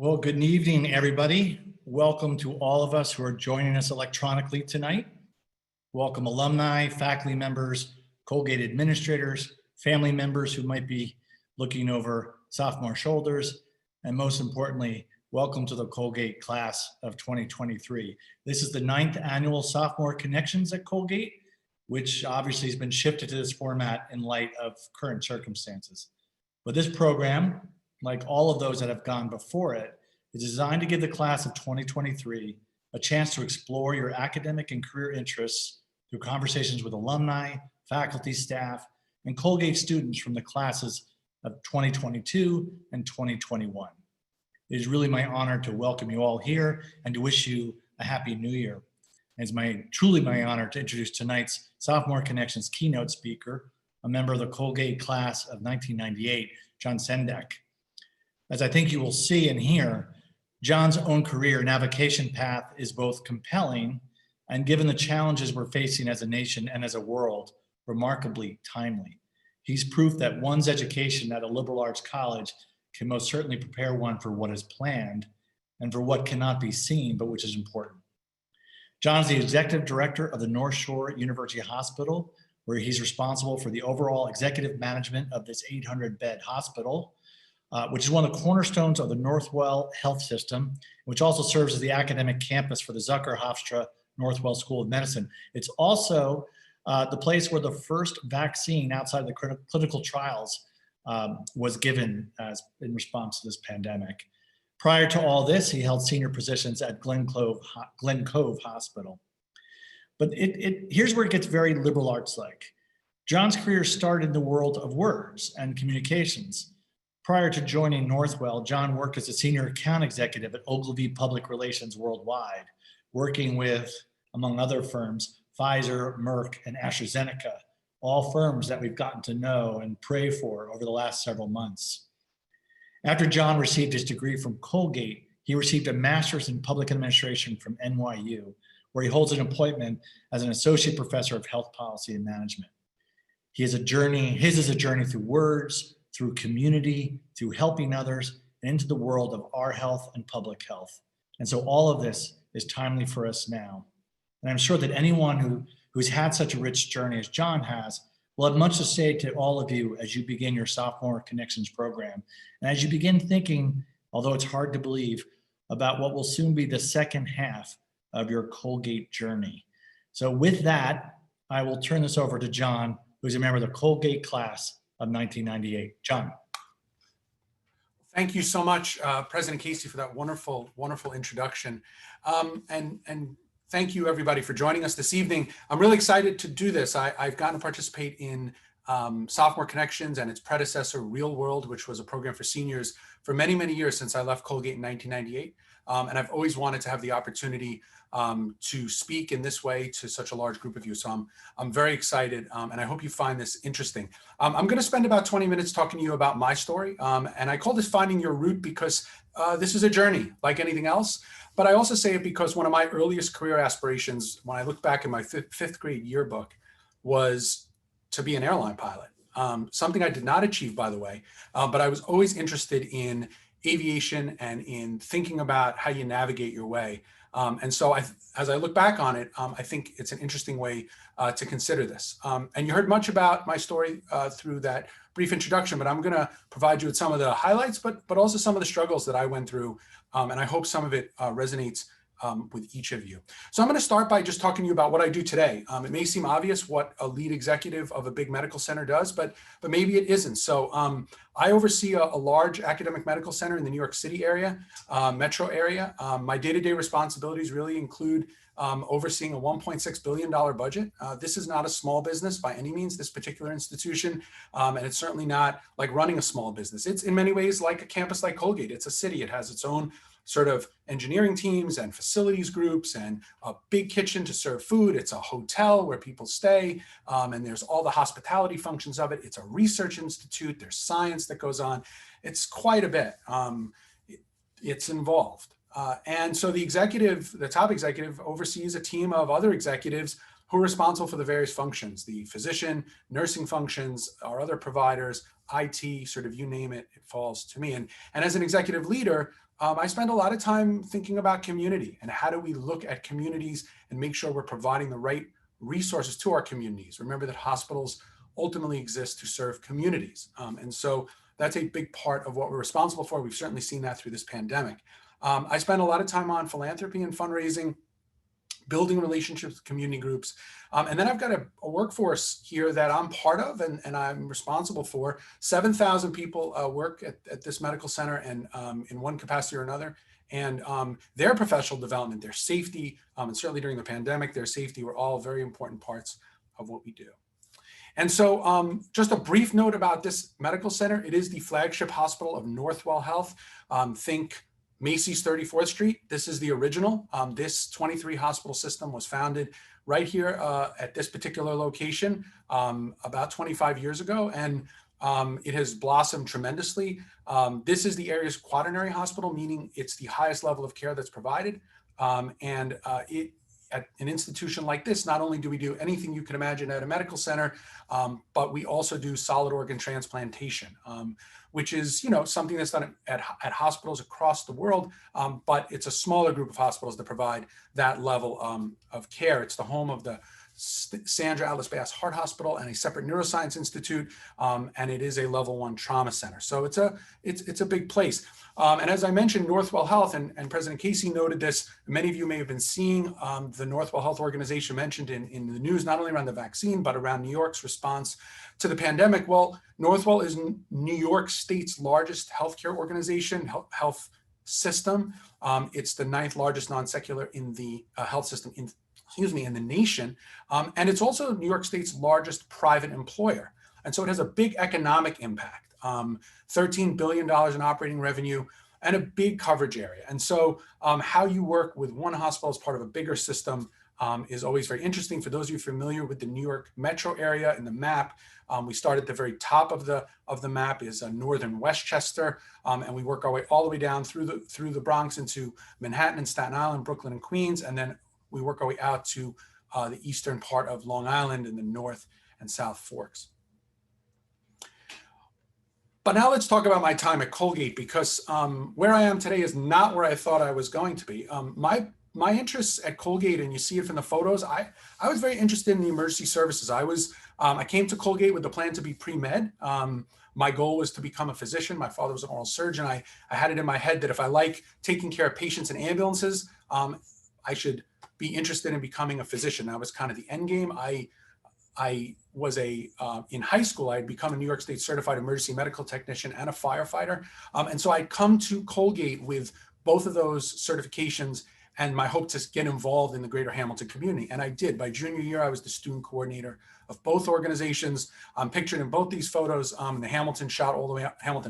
Well, good evening, everybody. Welcome to all of us who are joining us electronically tonight. Welcome alumni, faculty members, Colgate administrators, family members who might be looking over sophomore shoulders, and most importantly, welcome to the Colgate class of 2023. This is the 9th annual Sophomore Connections at Colgate, which obviously has been shifted to this format in light of current circumstances. But this program, like all of those that have gone before it, is designed to give the class of 2023 a chance to explore your academic and career interests through conversations with alumni, faculty, staff, and Colgate students from the classes of 2022 and 2021. It is really my honor to welcome you all here and to wish you a happy new year. It's truly my honor to introduce tonight's Sophomore Connections keynote speaker, a member of the Colgate class of 1998, Jon Sendach. As I think you will see and hear, Jon's own career navigation path is both compelling and, given the challenges we're facing as a nation and as a world, remarkably timely. He's proof that one's education at a liberal arts college can most certainly prepare one for what is planned and for what cannot be seen, but which is important. Jon is the executive director of the North Shore University Hospital, where he's responsible for the overall executive management of this 800-bed hospital, which is one of the cornerstones of the Northwell Health System, which also serves as the academic campus for the Zucker Hofstra Northwell School of Medicine. It's also the place where the first vaccine outside of the clinical trials was given in response to this pandemic. Prior to all this, he held senior positions at Glen Cove Hospital. But here's where it gets very liberal arts-like. Jon's career started in the world of words and communications. Prior to joining Northwell, Jon worked as a senior account executive at Ogilvy Public Relations Worldwide, working with, among other firms, Pfizer, Merck, and AstraZeneca, all firms that we've gotten to know and pray for over the last several months. After Jon received his degree from Colgate, he received a master's in public administration from NYU, where he holds an appointment as an associate professor of health policy and management. His is a journey through words, through community, through helping others, and into the world of our health and public health. And so all of this is timely for us now. And I'm sure that anyone who's had such a rich journey as Jon has will have much to say to all of you as you begin your Sophomore Connections program. And as you begin thinking, although it's hard to believe, about what will soon be the second half of your Colgate journey. So with that, I will turn this over to Jon, who's a member of the Colgate class of 1998. Jon. Thank you so much, President Casey, for that wonderful, wonderful introduction. And thank you, everybody, for joining us this evening. I'm really excited to do this. I've gotten to participate in Sophomore Connections and its predecessor, Real World, which was a program for seniors for many, many years since I left Colgate in 1998. And I've always wanted to have the opportunity to speak in this way to such a large group of you. So I'm very excited, and I hope you find this interesting. I'm going to spend about 20 minutes talking to you about my story, and I call this Finding Your Root because this is a journey like anything else. But I also say it because one of my earliest career aspirations, when I look back in my fifth grade yearbook, was to be an airline pilot. Something I did not achieve, by the way, but I was always interested in aviation and in thinking about how you navigate your way. And so as I look back on it, I think it's an interesting way to consider this. And you heard much about my story through that brief introduction, but I'm going to provide you with some of the highlights, but also some of the struggles that I went through. And I hope some of it resonates with each of you. So I'm going to start by just talking to you about what I do today. It may seem obvious what a lead executive of a big medical center does, but maybe it isn't. So I oversee a large academic medical center in the New York City area, metro area. My day-to-day responsibilities really include overseeing a $1.6 billion budget. This is not a small business by any means, this particular institution, and it's certainly not like running a small business. It's in many ways like a campus like Colgate. It's a city. It has its own sort of engineering teams and facilities groups and a big kitchen to serve food. It's a hotel where people stay, and there's all the hospitality functions of it. It's a research institute. There's science that goes on. It's quite a bit. It's involved. And so the top executive oversees a team of other executives who are responsible for the various functions, the physician, nursing functions, our other providers, IT, sort of you name it, it falls to me. And as an executive leader, I spend a lot of time thinking about community and how do we look at communities and make sure we're providing the right resources to our communities. Remember that hospitals ultimately exist to serve communities. And so that's a big part of what we're responsible for. We've certainly seen that through this pandemic. I spend a lot of time on philanthropy and fundraising, building relationships with community groups. And then I've got a workforce here that I'm part of and I'm responsible for. 7,000 people work at this medical center and in one capacity or another. And their professional development, their safety, and certainly during the pandemic, their safety were all very important parts of what we do. And so just a brief note about this medical center. It is the flagship hospital of Northwell Health. Think Macy's 34th Street. This is the original. This 23 hospital system was founded right here at this particular location about 25 years ago. And it has blossomed tremendously. This is the area's quaternary hospital, meaning it's the highest level of care that's provided. At an institution like this, not only do we do anything you can imagine at a medical center, but we also do solid organ transplantation, which is something that's done at hospitals across the world, but it's a smaller group of hospitals that provide that level of care. It's the home of the Sandra Alice Bass Heart Hospital and a separate neuroscience institute, and it is a level 1 trauma center. So it's a big place. And as I mentioned, Northwell Health, and President Casey noted this, many of you may have been seeing the Northwell Health organization mentioned in the news, not only around the vaccine, but around New York's response to the pandemic. Well, Northwell is New York State's largest healthcare organization, health system. It's the 9th largest non-secular in the health system in the nation. And it's also New York State's largest private employer. And so it has a big economic impact. $13 billion in operating revenue and a big coverage area. And so how you work with one hospital as part of a bigger system is always very interesting. For those of you familiar with the New York metro area in the map, we start at the very top of the map is northern Westchester, and we work our way all the way down through the Bronx into Manhattan and Staten Island, Brooklyn and Queens, and then we work our way out to the eastern part of Long Island and the North and South Forks. But now let's talk about my time at Colgate, because where I am today is not where I thought I was going to be. My interests at Colgate, and you see it from the photos, I was very interested in the emergency services. I came to Colgate with the plan to be pre-med. My goal was to become a physician. My father was an oral surgeon. I had it in my head that if I like taking care of patients in ambulances, I should be interested in becoming a physician. That was kind of the end game. I was in high school, I had become a New York State certified emergency medical technician and a firefighter. And so I'd come to Colgate with both of those certifications and my hope to get involved in the greater Hamilton community. And I did. By junior year, I was the student coordinator of both organizations. I'm pictured in both these photos, the Hamilton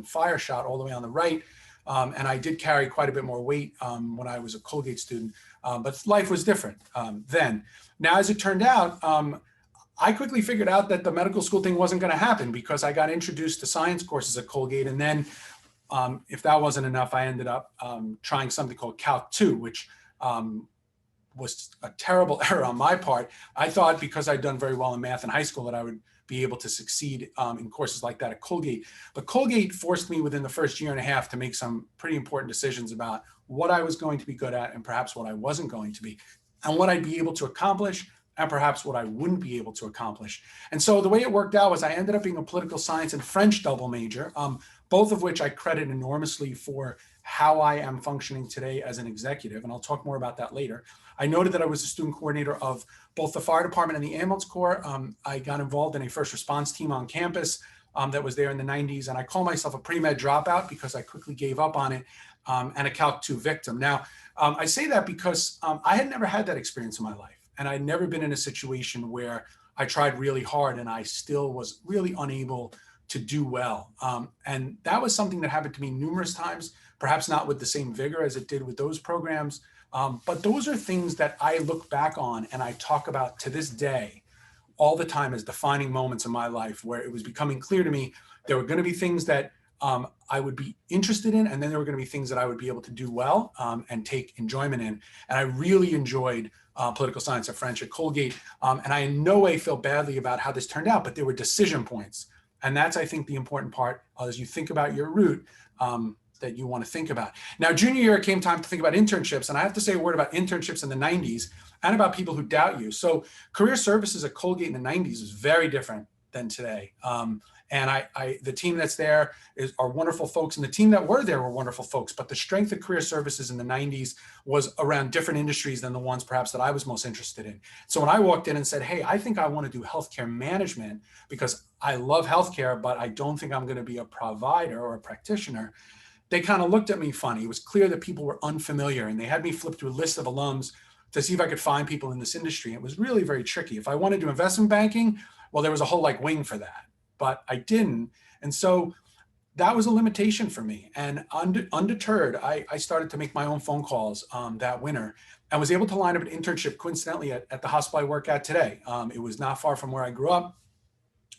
fire shot all the way on the right. And I did carry quite a bit more weight when I was a Colgate student, but life was different then. Now, as it turned out, I quickly figured out that the medical school thing wasn't going to happen because I got introduced to science courses at Colgate. And then if that wasn't enough, I ended up trying something called Calc 2, which was a terrible error on my part. I thought because I'd done very well in math in high school that I would be able to succeed in courses like that at Colgate. But Colgate forced me within the first year and a half to make some pretty important decisions about what I was going to be good at and perhaps what I wasn't going to be, and what I'd be able to accomplish and perhaps what I wouldn't be able to accomplish. And so the way it worked out was I ended up being a political science and French double major, both of which I credit enormously for how I am functioning today as an executive. And I'll talk more about that later. I noted that I was a student coordinator of both the fire department and the ambulance corps. I got involved in a first response team on campus that was there in the 90s. And I call myself a pre-med dropout because I quickly gave up on it, and a Calc 2 victim. Now, I say that because I had never had that experience in my life. And I'd never been in a situation where I tried really hard and I still was really unable to do well. And that was something that happened to me numerous times, perhaps not with the same vigor as it did with those programs. But those are things that I look back on and I talk about to this day all the time as defining moments in my life where it was becoming clear to me there were going to be things that I would be interested in, and then there were going to be things that I would be able to do well and take enjoyment in. And I really enjoyed political science at French at Colgate. And I in no way feel badly about how this turned out, but there were decision points. And that's, I think, the important part as you think about your route that you want to think about. Now, junior year, it came time to think about internships. And I have to say a word about internships in the 90s and about people who doubt you. So career services at Colgate in the 90s was very different than today. And the team that's there are wonderful folks, and the team that were there were wonderful folks. But the strength of career services in the 90s was around different industries than the ones perhaps that I was most interested in. So when I walked in and said, hey, I think I want to do healthcare management because I love healthcare, but I don't think I'm going to be a provider or a practitioner, they kind of looked at me funny. It was clear that people were unfamiliar, and they had me flip through a list of alums to see if I could find people in this industry. It was really very tricky. If I wanted to do investment banking, well, there was a whole wing for that. But I didn't. And so that was a limitation for me. And undeterred, I started to make my own phone calls that winter and was able to line up an internship coincidentally at the hospital I work at today. It was not far from where I grew up.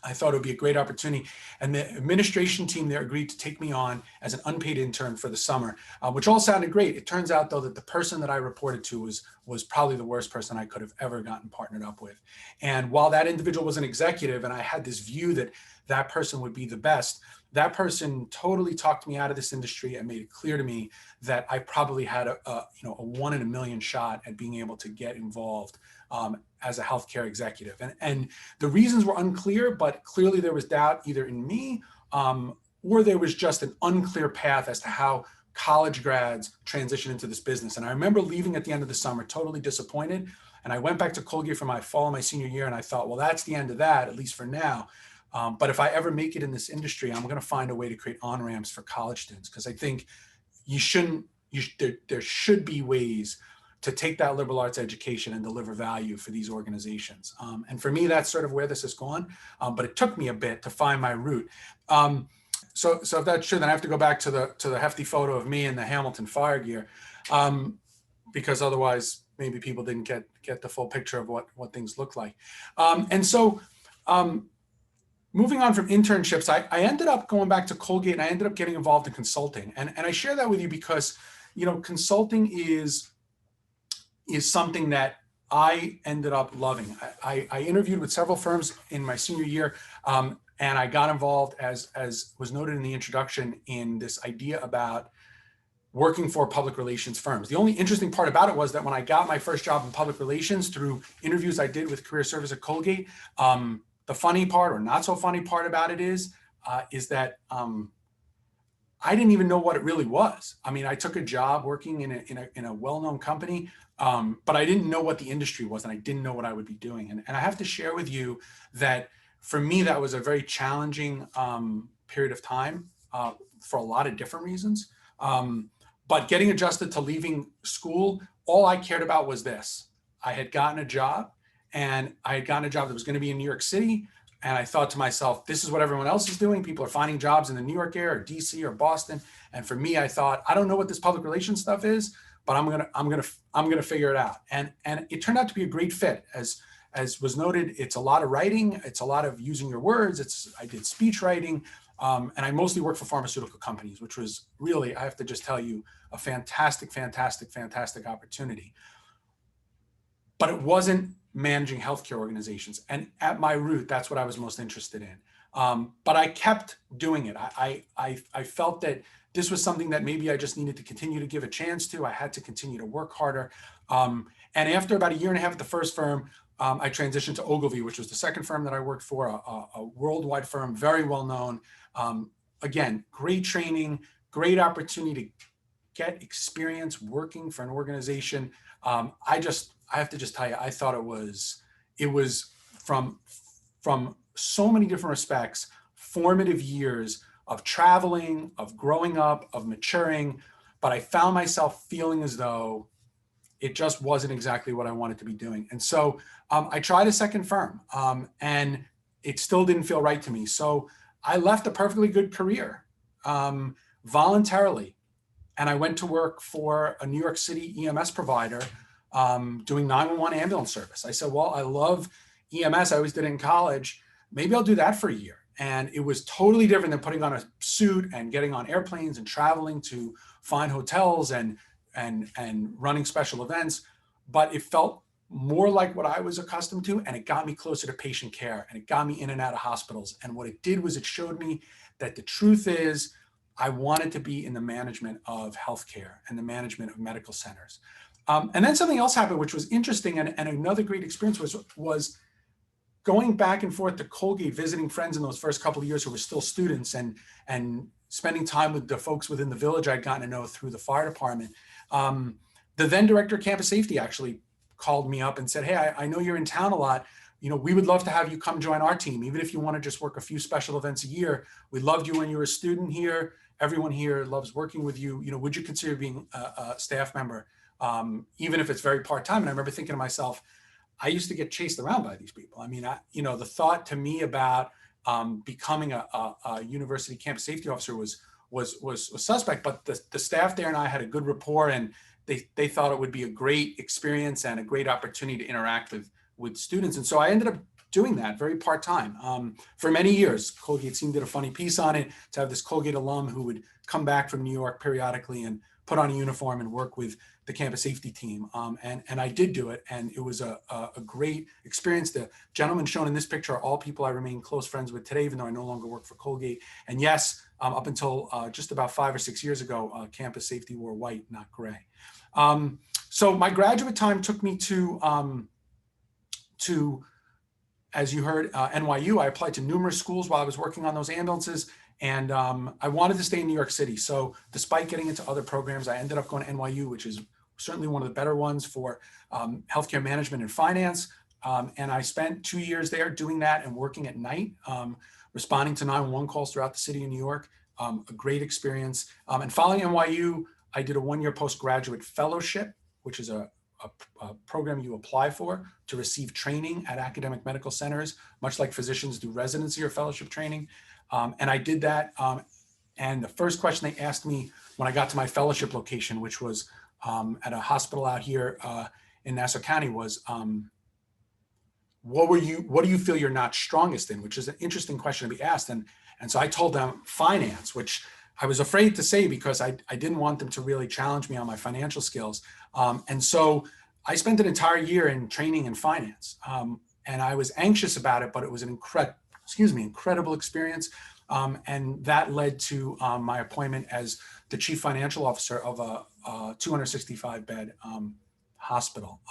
I thought it would be a great opportunity. And the administration team there agreed to take me on as an unpaid intern for the summer, which all sounded great. It turns out, though, that the person that I reported to was probably the worst person I could have ever gotten partnered up with. And while that individual was an executive and I had this view that that person would be the best, that person totally talked me out of this industry and made it clear to me that I probably had a 1 in a million shot at being able to get involved as a healthcare executive. And the reasons were unclear, but clearly there was doubt either in me or there was just an unclear path as to how college grads transition into this business. And I remember leaving at the end of the summer totally disappointed. And I went back to Colgate for my fall of my senior year, and I thought, well, that's the end of that, at least for now. But if I ever make it in this industry, I'm going to find a way to create on-ramps for college students, because I think there should be ways to take that liberal arts education and deliver value for these organizations. And for me, that's sort of where this has gone. But it took me a bit to find my route. So if that's true, then I have to go back to the hefty photo of me in the Hamilton fire gear, because otherwise maybe people didn't get the full picture of what things look like. Moving on from internships, I ended up going back to Colgate, and I ended up getting involved in consulting. And I share that with you because, consulting is something that I ended up loving. I interviewed with several firms in my senior year, and I got involved, as was noted in the introduction, in this idea about working for public relations firms. The only interesting part about it was that when I got my first job in public relations through interviews I did with career service at Colgate, the funny part, or not so funny part about it is that I didn't even know what it really was. I mean, I took a job working in a well-known company, but I didn't know what the industry was, and I didn't know what I would be doing. And I have to share with you that for me, that was a very challenging period of time for a lot of different reasons. But getting adjusted to leaving school, all I cared about was this. I had gotten a job, and I had gotten a job that was going to be in New York City. And I thought to myself, this is what everyone else is doing. People are finding jobs in the New York area or DC or Boston. And for me, I thought, I don't know what this public relations stuff is, but I'm gonna figure it out. And it turned out to be a great fit. As was noted, it's a lot of writing. It's a lot of using your words. I did speech writing. And I mostly worked for pharmaceutical companies, which was really, I have to just tell you, a fantastic opportunity. But it wasn't managing healthcare organizations. And at my root, that's what I was most interested in. But I kept doing it. I felt that this was something that maybe I just needed to continue to give a chance to. I had to continue to work harder. And after about a year and a half at the first firm, I transitioned to Ogilvy, which was the second firm that I worked for, a worldwide firm, very well known. Again, great training, great opportunity to get experience working for an organization. I have to just tell you, I thought it was from so many different respects, formative years of traveling, of growing up, of maturing, but I found myself feeling as though it just wasn't exactly what I wanted to be doing. And so I tried a second firm, and it still didn't feel right to me. So I left a perfectly good career voluntarily, and I went to work for a New York City EMS provider, doing 911 ambulance service. I said, well, I love EMS. I always did it in college. Maybe I'll do that for a year. And it was totally different than putting on a suit and getting on airplanes and traveling to find hotels and running special events. But it felt more like what I was accustomed to, and it got me closer to patient care, and it got me in and out of hospitals. And what it did was it showed me that the truth is I wanted to be in the management of healthcare and the management of medical centers. And then something else happened, which was interesting, and another great experience was going back and forth to Colgate, visiting friends in those first couple of years who were still students, and spending time with the folks within the village I'd gotten to know through the fire department. The then director of campus safety actually called me up and said, hey, I know you're in town a lot. We would love to have you come join our team, even if you want to just work a few special events a year. We loved you when you were a student here. Everyone here loves working with you. Would you consider being a staff member, even if it's very part-time? And I remember thinking to myself, I used to get chased around by these people. I mean, the thought to me about becoming a university campus safety officer was suspect, but the staff there and I had a good rapport, and they thought it would be a great experience and a great opportunity to interact with students. And so I ended up doing that very part-time for many years. Colgate did a funny piece on it, to have this Colgate alum who would come back from New York periodically and put on a uniform and work with the campus safety team. And I did do it, and it was a great experience. The gentlemen shown in this picture are all people I remain close friends with today, even though I no longer work for Colgate. And yes, up until just about 5 or 6 years ago, campus safety wore white, not gray. So my graduate time took me to, as you heard, NYU. I applied to numerous schools while I was working on those ambulances, and I wanted to stay in New York City. So despite getting into other programs, I ended up going to NYU, which is certainly one of the better ones for healthcare management and finance. And I spent 2 years there doing that and working at night, responding to 911 calls throughout the city of New York. A great experience. And following NYU, I did a 1-year postgraduate fellowship, which is a program you apply for to receive training at academic medical centers, much like physicians do residency or fellowship training. And I did that. And the first question they asked me when I got to my fellowship location, which was at a hospital out here in Nassau County, was, what do you feel you're not strongest in? Which is an interesting question to be asked. And so I told them finance, which I was afraid to say because I didn't want them to really challenge me on my financial skills. And so I spent an entire year in training in finance. And I was anxious about it, but it was an incredible experience. And that led to my appointment as the chief financial officer of a 265-bed hospital.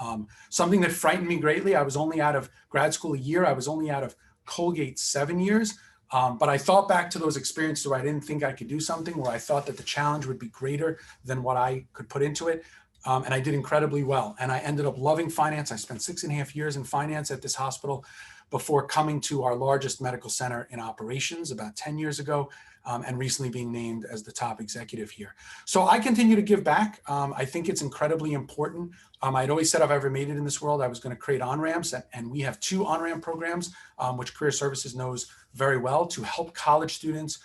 Something that frightened me greatly. I was only out of grad school a year. I was only out of Colgate 7 years. But I thought back to those experiences where I didn't think I could do something, where I thought that the challenge would be greater than what I could put into it. And I did incredibly well. And I ended up loving finance. I spent 6.5 years in finance at this hospital before coming to our largest medical center in operations about 10 years ago, and recently being named as the top executive here. So I continue to give back. I think it's incredibly important. I'd always said if I ever made it in this world, I was going to create on-ramps, and we have 2 on-ramp programs, which Career Services knows very well, to help college students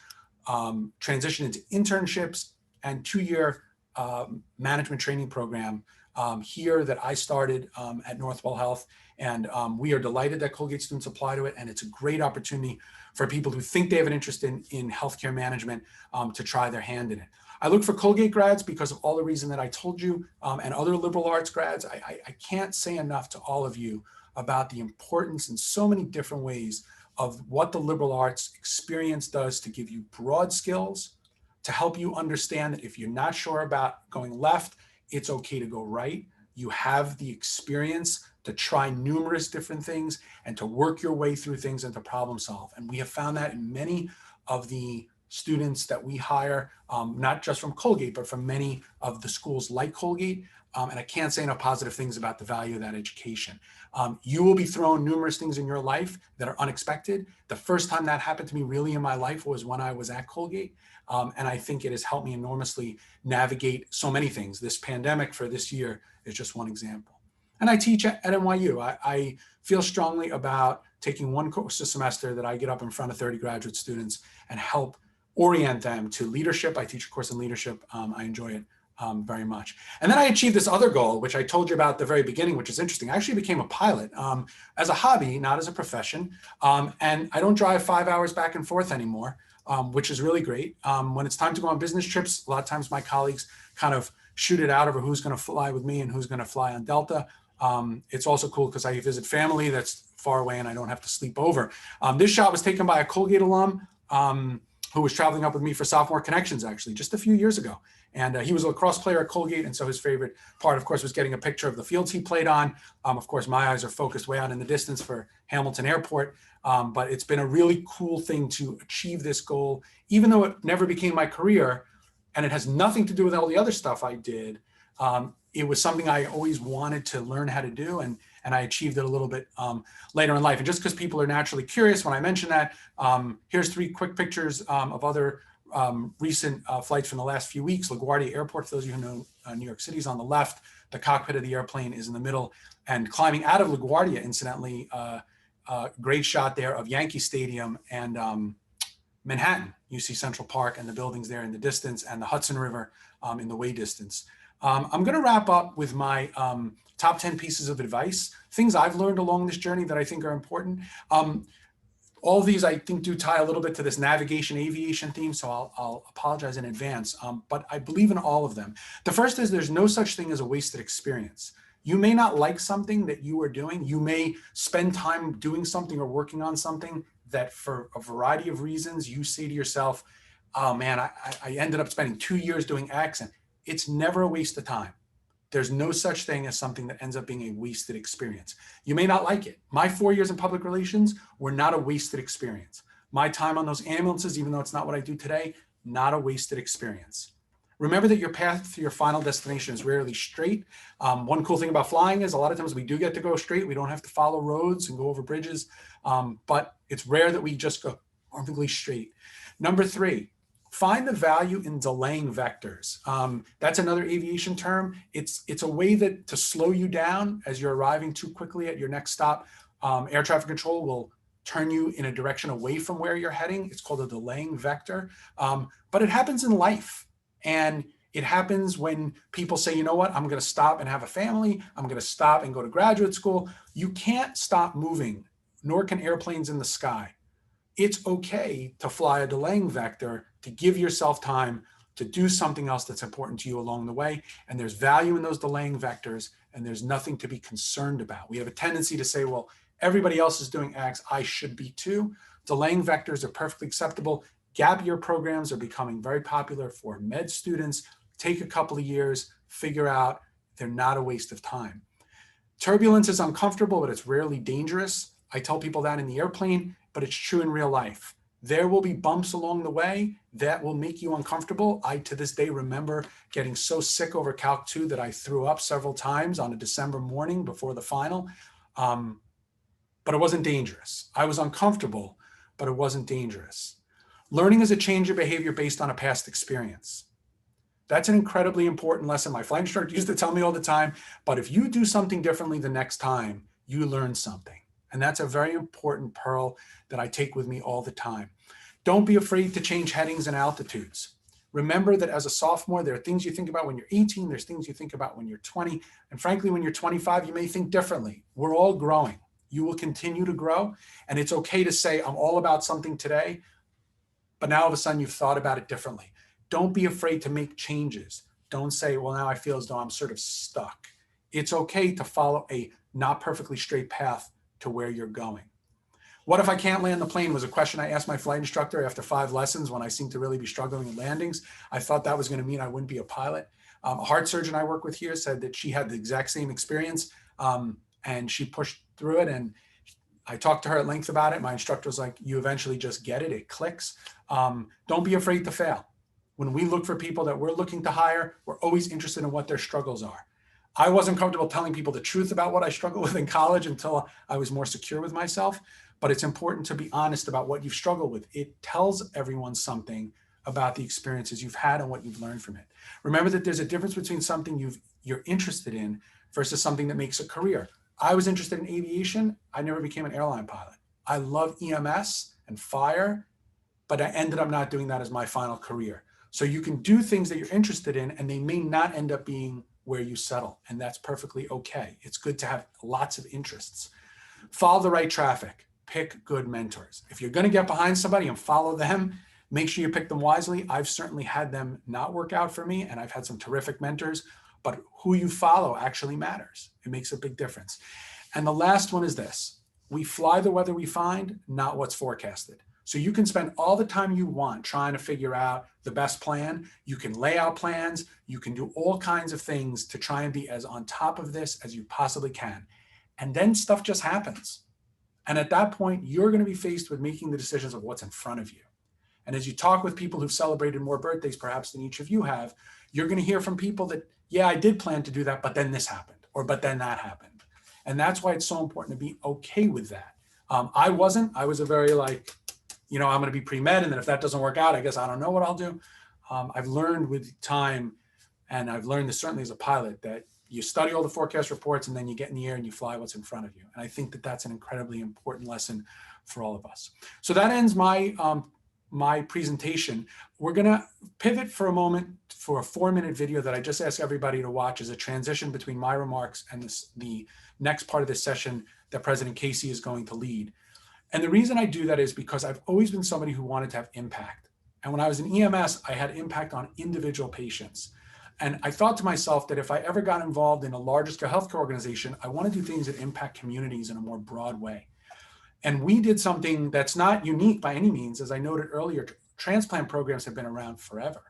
transition into internships, and 2-year management training program here that I started at Northwell Health. And we are delighted that Colgate students apply to it. And it's a great opportunity for people who think they have an interest in healthcare management to try their hand in it. I look for Colgate grads because of all the reason that I told you, and other liberal arts grads. I can't say enough to all of you about the importance in so many different ways of what the liberal arts experience does to give you broad skills, to help you understand that if you're not sure about going left, it's okay to go right. You have the experience to try numerous different things and to work your way through things and to problem solve. And we have found that in many of the students that we hire, not just from Colgate, but from many of the schools like Colgate. And I can't say enough positive things about the value of that education. You will be thrown numerous things in your life that are unexpected. The first time that happened to me really in my life was when I was at Colgate. And I think it has helped me enormously navigate so many things. This pandemic for this year is just one example. And I teach at NYU. I feel strongly about taking one course a semester that I get up in front of 30 graduate students and help orient them to leadership. I teach a course in leadership. I enjoy it very much. And then I achieved this other goal, which I told you about at the very beginning, which is interesting. I actually became a pilot as a hobby, not as a profession. And I don't drive 5 hours back and forth anymore, which is really great. When it's time to go on business trips, a lot of times my colleagues kind of shoot it out over who's going to fly with me and who's going to fly on Delta. It's also cool because I visit family that's far away and I don't have to sleep over. This shot was taken by a Colgate alum who was traveling up with me for Sophomore Connections, actually, just a few years ago. And he was a lacrosse player at Colgate. And so his favorite part, of course, was getting a picture of the fields he played on. Of course, my eyes are focused way out in the distance for Hamilton Airport. But it's been a really cool thing to achieve this goal, even though it never became my career and it has nothing to do with all the other stuff I did. It was something I always wanted to learn how to do, and I achieved it a little bit later in life. And just because people are naturally curious when I mention that, here's 3 quick pictures of other recent flights from the last few weeks. LaGuardia Airport, for those of you who know New York City, is on the left. The cockpit of the airplane is in the middle. And climbing out of LaGuardia, incidentally, great shot there of Yankee Stadium and Manhattan. You see Central Park and the buildings there in the distance and the Hudson River in the way distance. I'm going to wrap up with my top 10 pieces of advice, things I've learned along this journey that I think are important. All of these, I think, do tie a little bit to this navigation aviation theme, so I'll apologize in advance, but I believe in all of them. The first is there's no such thing as a wasted experience. You may not like something that you are doing. You may spend time doing something or working on something that for a variety of reasons, you say to yourself, oh man, I ended up spending 2 years doing X, and it's never a waste of time. There's no such thing as something that ends up being a wasted experience. You may not like it. My 4 years in public relations were not a wasted experience. My time on those ambulances, even though it's not what I do today, not a wasted experience. Remember that your path to your final destination is rarely straight. One cool thing about flying is a lot of times we do get to go straight. We don't have to follow roads and go over bridges, but it's rare that we just go perfectly straight. Number 3, find the value in delaying vectors. That's another aviation term. It's a way that to slow you down as you're arriving too quickly at your next stop. Air traffic control will turn you in a direction away from where you're heading. It's called a delaying vector, but it happens in life. And it happens when people say, you know what, I'm going to stop and have a family. I'm going to stop and go to graduate school. You can't stop moving, nor can airplanes in the sky. It's okay to fly a delaying vector to give yourself time to do something else that's important to you along the way. And there's value in those delaying vectors, and there's nothing to be concerned about. We have a tendency to say, well, everybody else is doing X, I should be too. Delaying vectors are perfectly acceptable. Gap year programs are becoming very popular for med students. Take a couple of years, figure out, they're not a waste of time. Turbulence is uncomfortable, but it's rarely dangerous. I tell people that in the airplane, but it's true in real life. There will be bumps along the way that will make you uncomfortable. I, to this day, remember getting so sick over Calc 2 that I threw up several times on a December morning before the final. But it wasn't dangerous. I was uncomfortable, but it wasn't dangerous. Learning is a change of behavior based on a past experience. That's an incredibly important lesson. My flight instructor used to tell me all the time, but if you do something differently the next time, you learn something. And that's a very important pearl that I take with me all the time. Don't be afraid to change headings and altitudes. Remember that as a sophomore, there are things you think about when you're 18, there's things you think about when you're 20, and frankly, when you're 25, you may think differently. We're all growing. You will continue to grow, and it's okay to say, I'm all about something today, but now all of a sudden you've thought about it differently. Don't be afraid to make changes. Don't say, well, now I feel as though I'm sort of stuck. It's okay to follow a not perfectly straight path to where you're going. What if I can't land the plane was a question I asked my flight instructor after 5 lessons when I seemed to really be struggling in landings. I thought that was going to mean I wouldn't be a pilot. A heart surgeon I work with here said that she had the exact same experience and she pushed through it. And I talked to her at length about it. My instructor was like, you eventually just get it. It clicks. Don't be afraid to fail. When we look for people that we're looking to hire, we're always interested in what their struggles are. I wasn't comfortable telling people the truth about what I struggled with in college until I was more secure with myself. But it's important to be honest about what you've struggled with. It tells everyone something about the experiences you've had and what you've learned from it. Remember that there's a difference between something you're interested in versus something that makes a career. I was interested in aviation. I never became an airline pilot. I love EMS and fire, but I ended up not doing that as my final career. So you can do things that you're interested in, and they may not end up being where you settle. And that's perfectly okay. It's good to have lots of interests. Follow the right traffic. Pick good mentors. If you're going to get behind somebody and follow them, make sure you pick them wisely. I've certainly had them not work out for me, and I've had some terrific mentors, but who you follow actually matters. It makes a big difference. And the last one is this: we fly the weather we find, not what's forecasted. So you can spend all the time you want trying to figure out the best plan. You can lay out plans. You can do all kinds of things to try and be as on top of this as you possibly can. And then stuff just happens. And at that point, you're going to be faced with making the decisions of what's in front of you. And as you talk with people who've celebrated more birthdays perhaps than each of you have, you're going to hear from people that, yeah, I did plan to do that, but then this happened, or but then that happened. And that's why it's so important to be okay with that. I wasn't. I was a very like, I'm going to be pre-med, and then if that doesn't work out, I guess I don't know what I'll do. I've learned with time, and I've learned this certainly as a pilot, that you study all the forecast reports and then you get in the air and you fly what's in front of you. And I think that that's an incredibly important lesson for all of us. So that ends my my presentation. We're going to pivot for a moment for a 4-minute video that I just ask everybody to watch as a transition between my remarks and the next part of this session that President Casey is going to lead. And the reason I do that is because I've always been somebody who wanted to have impact. And when I was in EMS, I had impact on individual patients. And I thought to myself that if I ever got involved in a larger scale healthcare organization, I want to do things that impact communities in a more broad way. And we did something that's not unique by any means. As I noted earlier, transplant programs have been around forever.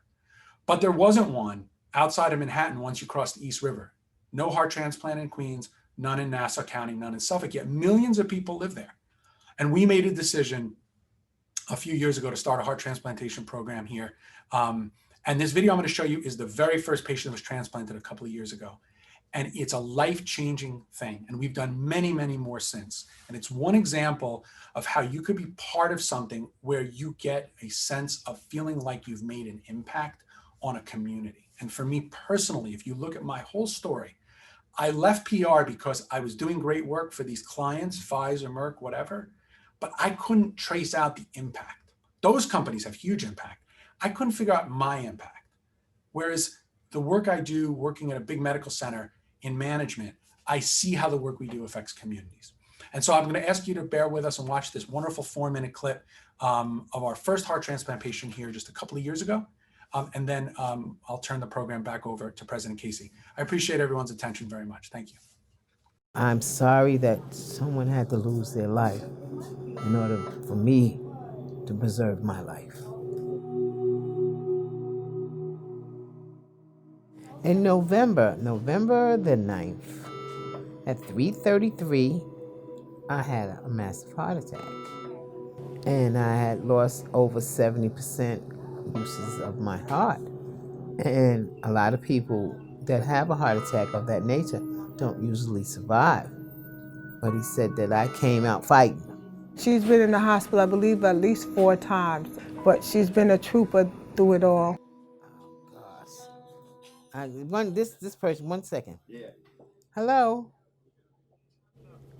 But there wasn't one outside of Manhattan once you crossed the East River. No heart transplant in Queens, none in Nassau County, none in Suffolk, yet millions of people live there. And we made a decision a few years ago to start a heart transplantation program here. And this video I'm going to show you is the very first patient that was transplanted a couple of years ago. And it's a life-changing thing. And we've done many, many more since. And it's one example of how you could be part of something where you get a sense of feeling like you've made an impact on a community. And for me personally, if you look at my whole story, I left PR because I was doing great work for these clients, Pfizer, Merck, whatever, but I couldn't trace out the impact. Those companies have huge impact. I couldn't figure out my impact. Whereas the work I do working at a big medical center in management, I see how the work we do affects communities. And so I'm going to ask you to bear with us and watch this wonderful 4-minute clip of our first heart transplant patient here just a couple of years ago. And then I'll turn the program back over to President Casey. I appreciate everyone's attention very much. Thank you. I'm sorry that someone had to lose their life in order for me to preserve my life. In November the 9th, at 3:33, I had a massive heart attack. And I had lost over 70% uses of my heart. And a lot of people that have a heart attack of that nature don't usually survive. But he said that I came out fighting. She's been in the hospital, I believe, at least 4 times, but she's been a trooper through it all. This person, 1 second. Yeah. Hello.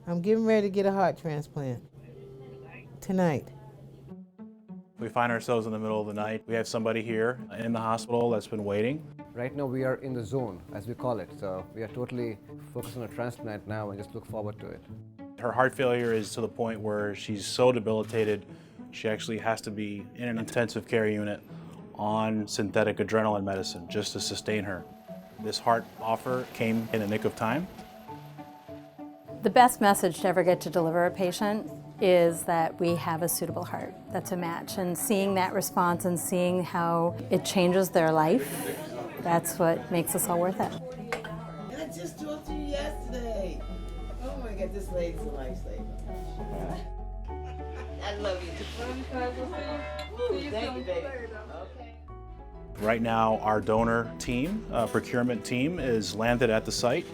I'm getting ready to get a heart transplant tonight. We find ourselves in the middle of the night. We have somebody here in the hospital that's been waiting. Right now we are in the zone, as we call it. So we are totally focused on a transplant now and just look forward to it. Her heart failure is to the point where she's so debilitated, she actually has to be in an intensive care unit on synthetic adrenaline medicine just to sustain her. This heart offer came in the nick of time. The best message to ever get to deliver a patient is that we have a suitable heart that's a match, and seeing that response and seeing how it changes their life, that's what makes this all worth it. I just talked to you yesterday. Oh my God, this lady's a lifesaver. I love you. Thank you, baby. Okay. Right now, our donor team, procurement team, is landed at the site,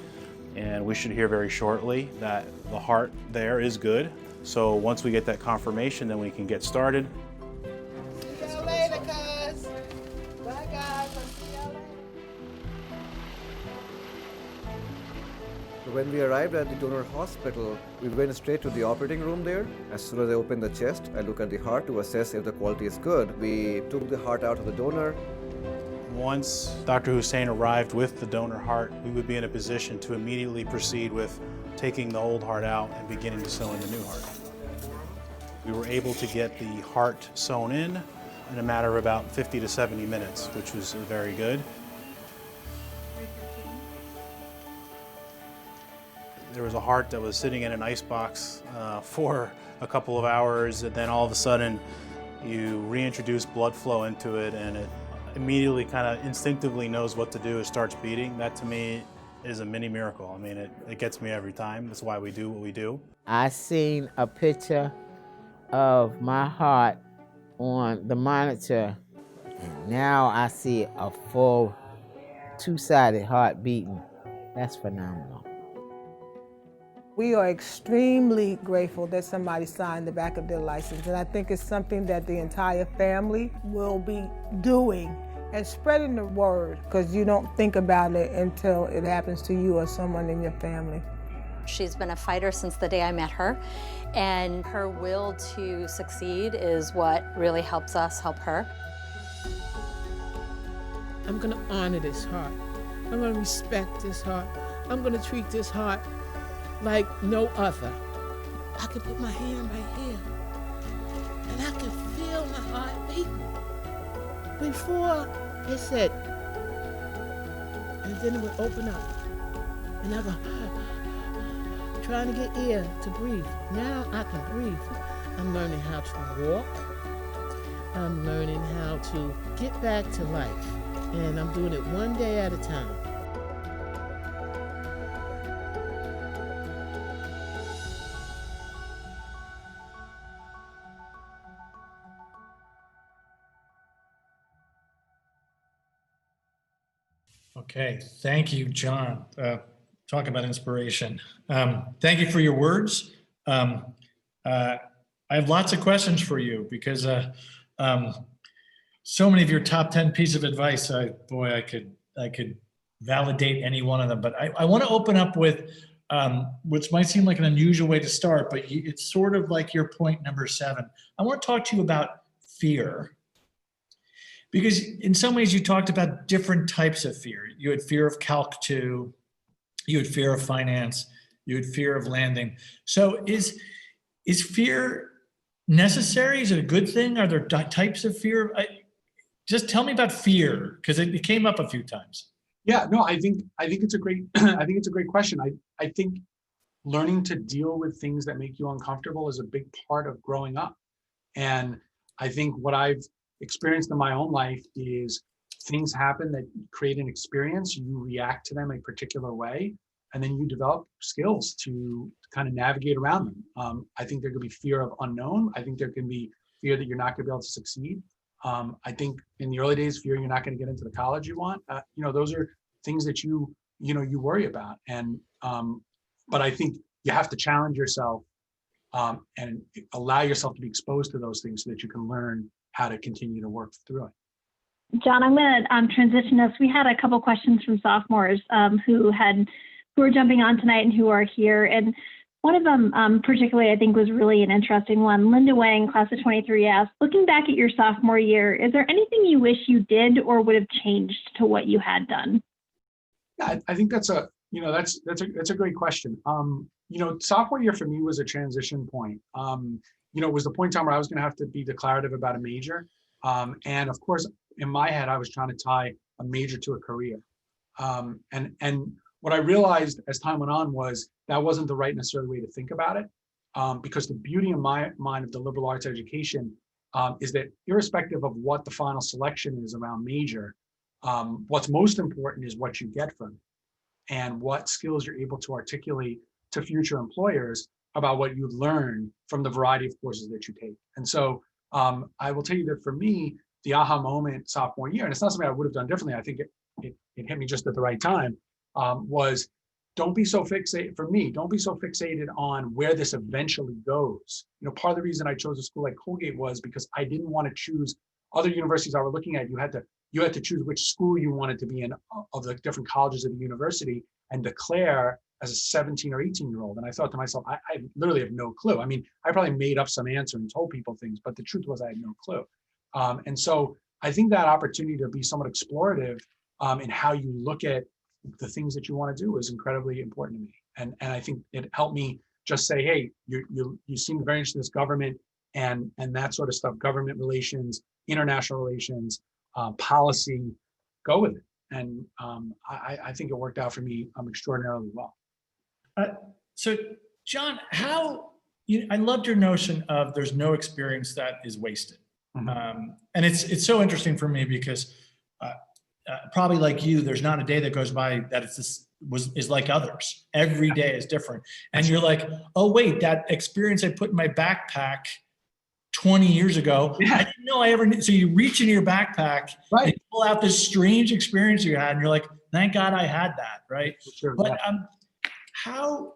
and we should hear very shortly that the heart there is good. So once we get that confirmation, then we can get started. See y'all later, cuz. Bye, guys. I'll see y'all later. When we arrived at the donor hospital, we went straight to the operating room there. As soon as I opened the chest, I look at the heart to assess if the quality is good. We took the heart out of the donor, Once Dr. Hussein arrived with the donor heart, we would be in a position to immediately proceed with taking the old heart out and beginning to sew in the new heart. We were able to get the heart sewn in a matter of about 50 to 70 minutes, which was very good. There was a heart that was sitting in an ice box for a couple of hours, and then all of a sudden you reintroduce blood flow into it, and it immediately kind of instinctively knows what to do. It starts beating. That to me is a mini miracle. I mean, it gets me every time. That's why we do what we do. I seen a picture of my heart on the monitor, and now I see a full two-sided heart beating. That's phenomenal. We are extremely grateful that somebody signed the back of their license, and I think it's something that the entire family will be doing and spreading the word, because you don't think about it until it happens to you or someone in your family. She's been a fighter since the day I met her, and her will to succeed is what really helps us help her. I'm gonna honor this heart. I'm gonna respect this heart. I'm gonna treat this heart like no other. I can put my hand right here, and I can feel my heart beating. Before, it said, and then it would open up, and I go, trying to get air to breathe. Now I can breathe. I'm learning how to walk. I'm learning how to get back to life, and I'm doing it one day at a time. Okay, thank you, John. Talk about inspiration. Thank you for your words. I have lots of questions for you because so many of your top 10 pieces of advice, I could validate any one of them. But I want to open up with which might seem like an unusual way to start, but it's sort of like your point number 7. I want to talk to you about fear. Because in some ways you talked about different types of fear. You had fear of Calc 2, you had fear of finance, you had fear of landing. So is fear necessary? Is it a good thing? Are there types of fear? Just tell me about fear, because it came up a few times. Yeah, no, I think it's a great I think it's a great question. I think learning to deal with things that make you uncomfortable is a big part of growing up. And I think what I've experienced in my own life is things happen that create an experience, you react to them a particular way, and then you develop skills to kind of navigate around them. I think there could be fear of unknown. I think there can be fear that you're not going to be able to succeed. I think in the early days, fear you're not going to get into the college you want. Those are things that you worry about. And but I think you have to challenge yourself and allow yourself to be exposed to those things so that you can learn how to continue to work through it. John, I'm going to transition us. We had a couple questions from sophomores who are jumping on tonight and who are here. And one of them particularly, I think, was really an interesting one. Linda Wang, class of 23, asked, looking back at your sophomore year, is there anything you wish you did or would have changed to what you had done? Yeah, I think that's a great question. Sophomore year for me was a transition point. It was the point in time where I was going to have to be declarative about a major. And of course, in my head, I was trying to tie a major to a career. And what I realized as time went on was that wasn't the right necessarily way to think about it. Because the beauty in my mind of the liberal arts education is that irrespective of what the final selection is around major, what's most important is what you get from it and what skills you're able to articulate to future employers about what you learn from the variety of courses that you take. And so I will tell you that for me, the aha moment sophomore year, and it's not something I would have done differently, I think it hit me just at the right time, was don't be so fixated, for me, don't be so fixated on where this eventually goes. Part of the reason I chose a school like Colgate was because I didn't want to choose other universities I were looking at. You had to choose which school you wanted to be in of the different colleges of the university and declare as a 17 or 18-year-old. And I thought to myself, I literally have no clue. I mean, I probably made up some answer and told people things, but the truth was I had no clue. And so I think that opportunity to be somewhat explorative in how you look at the things that you want to do is incredibly important to me. And I think it helped me just say, hey, you seem very interested in this government and that sort of stuff, government relations, international relations, policy, go with it. And I think it worked out for me extraordinarily well. So, Jon, I loved your notion of there's no experience that is wasted. Mm-hmm. And it's so interesting for me because probably like you, there's not a day that goes by that is like others. Every day is different. And you're like, oh, wait, that experience I put in my backpack 20 years ago, I didn't know I ever knew. So you reach into your backpack, right, and pull out this strange experience you had, and you're like, thank God I had that, right? Sure, but how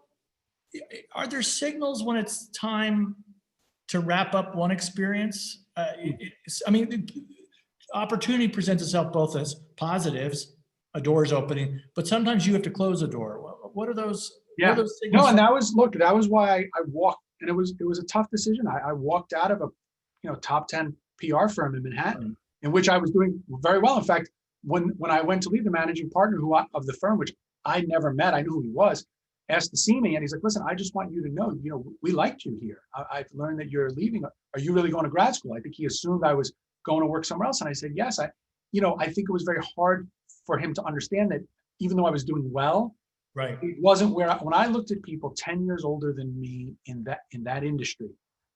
are there signals when it's time to wrap up one experience? I mean, opportunity presents itself both as positives, a door is opening, but sometimes you have to close a door. What are those? Yeah. What are those signals? No, and that was why I walked, and it was a tough decision. I walked out of a top 10 PR firm in Manhattan, in which I was doing very well. In fact, when I went to leave, the managing partner of the firm, which I never met, I knew who he was, asked to see me, and he's like, listen, I just want you to know, we liked you here. I've learned that you're leaving. Are you really going to grad school? I think he assumed I was going to work somewhere else. And I said, yes. I think it was very hard for him to understand that even though I was doing well, right, it wasn't when I looked at people 10 years older than me in that industry,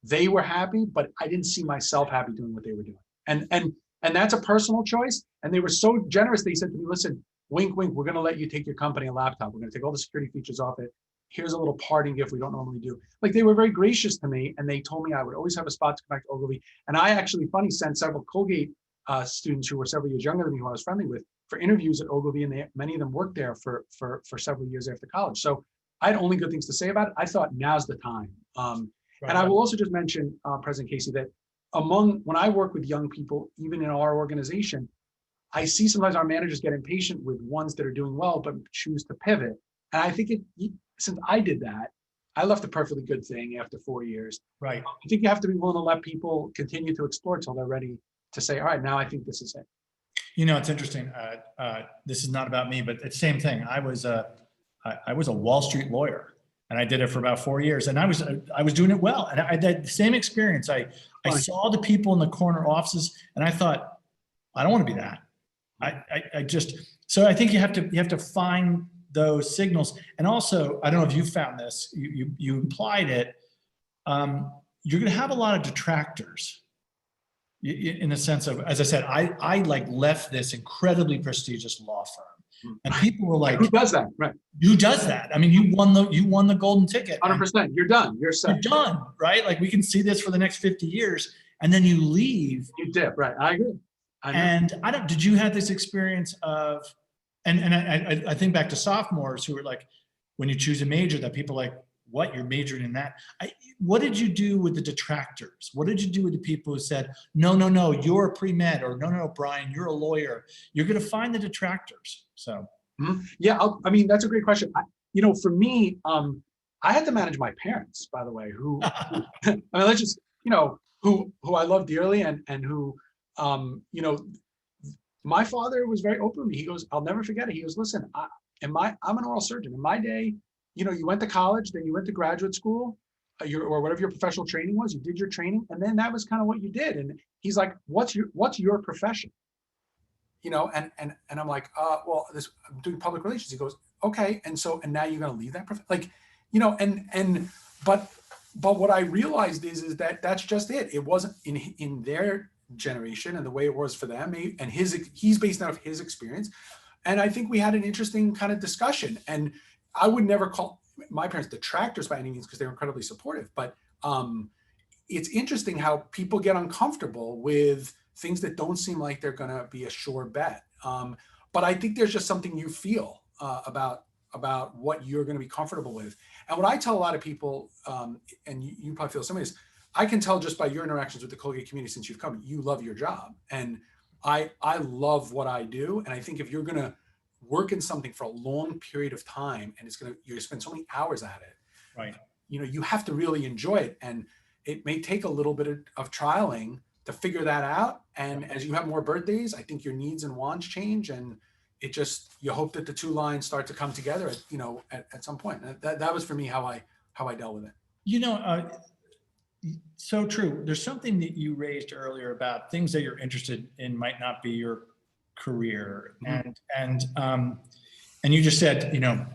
they were happy, but I didn't see myself happy doing what they were doing. And that's a personal choice. And they were so generous. They said to me, listen, wink, wink, we're going to let you take your company a laptop. We're going to take all the security features off it. Here's a little parting gift we don't normally do. Like, they were very gracious to me, and they told me I would always have a spot to come back to Ogilvy. And I actually, sent several Colgate students who were several years younger than me, who I was friendly with, for interviews at Ogilvy, and many of them worked there for several years after college. So I had only good things to say about it. I thought now's the time. And I will also just mention, President Casey, that when I work with young people, even in our organization, I see sometimes our managers get impatient with ones that are doing well, but choose to pivot. And I think since I did that, I left a perfectly good thing after 4 years. Right. I think you have to be willing to let people continue to explore till they're ready to say, all right, now I think this is it. It's interesting. This is not about me, but it's the same thing. I was a Wall Street lawyer, and I did it for about 4 years, and I was doing it well. And I had the same experience. I saw the people in the corner offices, and I thought, I don't want to be that. So I think you have to find those signals. And also, I don't know if you found this, you implied it, you're going to have a lot of detractors in the sense of, as I said, I left this incredibly prestigious law firm, and people were like, who does that? Right. Who does that? I mean, you won the golden ticket. 100%. You're done. You're set. You're done, right? Like, we can see this for the next 50 years, and then you leave. You dip, right? I agree. And did you have this experience of, and I think back to sophomores who were like, when you choose a major, that people are like, what, you're majoring in that? What did you do with the detractors? What did you do with the people who said, no, you're a pre-med, or no, Brian, you're a lawyer? You're going to find the detractors. So. Yeah, that's a great question. For me, I had to manage my parents, by the way, who let's just, who I love dearly, and who, my father was very open with me. He goes, I'll never forget it. He goes, listen, I'm an oral surgeon. In my day, you went to college, then you went to graduate school, or whatever your professional training was. You did your training, and then that was kind of what you did. And he's like, what's your profession? And I'm like, well, I'm doing public relations. He goes, okay, and now you're going to leave that but what I realized is that that's just it. It wasn't in their generation and the way it was for them, and he's based out of his experience. And I think we had an interesting kind of discussion, and I would never call my parents detractors by any means, because they were incredibly supportive, but it's interesting how people get uncomfortable with things that don't seem like they're going to be a sure bet. But I think there's just something you feel about what you're going to be comfortable with. And what I tell a lot of people, and you probably feel some of this, I can tell just by your interactions with the Colgate community since you've come, you love your job. And I love what I do. And I think if you're going to work in something for a long period of time, and you're going to spend so many hours at it, right? You have to really enjoy it. And it may take a little bit of trialing to figure that out. And as you have more birthdays, I think your needs and wants change, and it just, you hope that the two lines start to come together at, you know, at some point. That was for me how I dealt with it. You know, so true. There's something that you raised earlier about things that you're interested in might not be your career, and you just said, you know,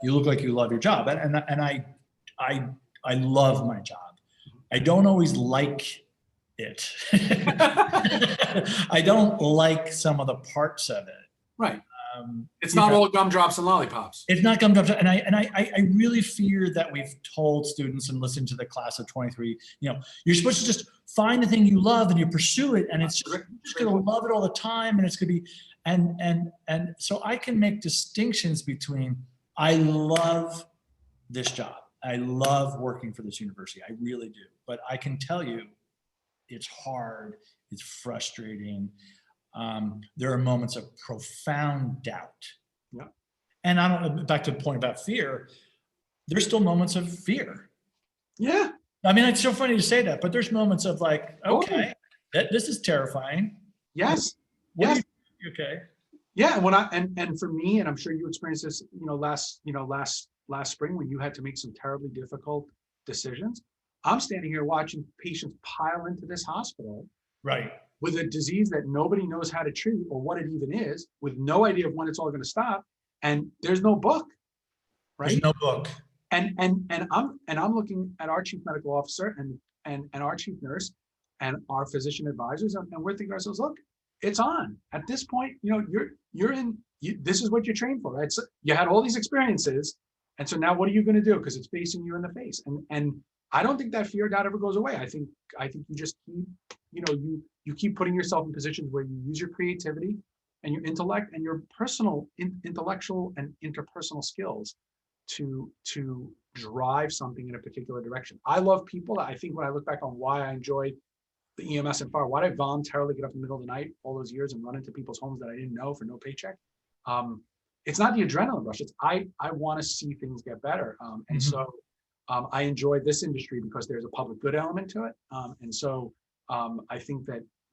you look like you love your job, and I love my job. I don't always like it. I don't like some of the parts of it. Right. It's not all gumdrops and lollipops. It's not gumdrops, and I really fear that we've told students and listened to the class of 23, you know, you're supposed to just find the thing you love and you pursue it, and it's just going to love it all the time, and it's going to be, and so I can make distinctions between, I love this job, I love working for this university, I really do, but I can tell you, it's hard, it's frustrating. There are moments of profound doubt. Yeah. And I don't, back to the point about fear, there's still moments of fear. Yeah. I mean, it's so funny to say that, but there's moments of like, okay, this is terrifying. Yes. What Yes. Okay. Yeah. And for me, and I'm sure you experienced this, last spring when you had to make some terribly difficult decisions. I'm standing here watching patients pile into this hospital. Right. With a disease that nobody knows how to treat or what it even is, with no idea of when it's all going to stop, and there's no book, right? There's no book. And I'm looking at our chief medical officer and our chief nurse and our physician advisors, and we're thinking to ourselves, look, it's on. At this point, you know, this is what you're trained for, right? So you had all these experiences, and so now what are you going to do? Because it's facing you in the face, and I don't think that fear doubt ever goes away. I think you just keep, you keep putting yourself in positions where you use your creativity and your intellect and your personal intellectual and interpersonal skills to drive something in a particular direction. I love people. I think when I look back on why I enjoyed the EMS and fire, why did I voluntarily get up in the middle of the night all those years and run into people's homes that I didn't know for no paycheck? It's not the adrenaline rush. It's I want to see things get better. So I enjoy this industry because there's a public good element to it. I think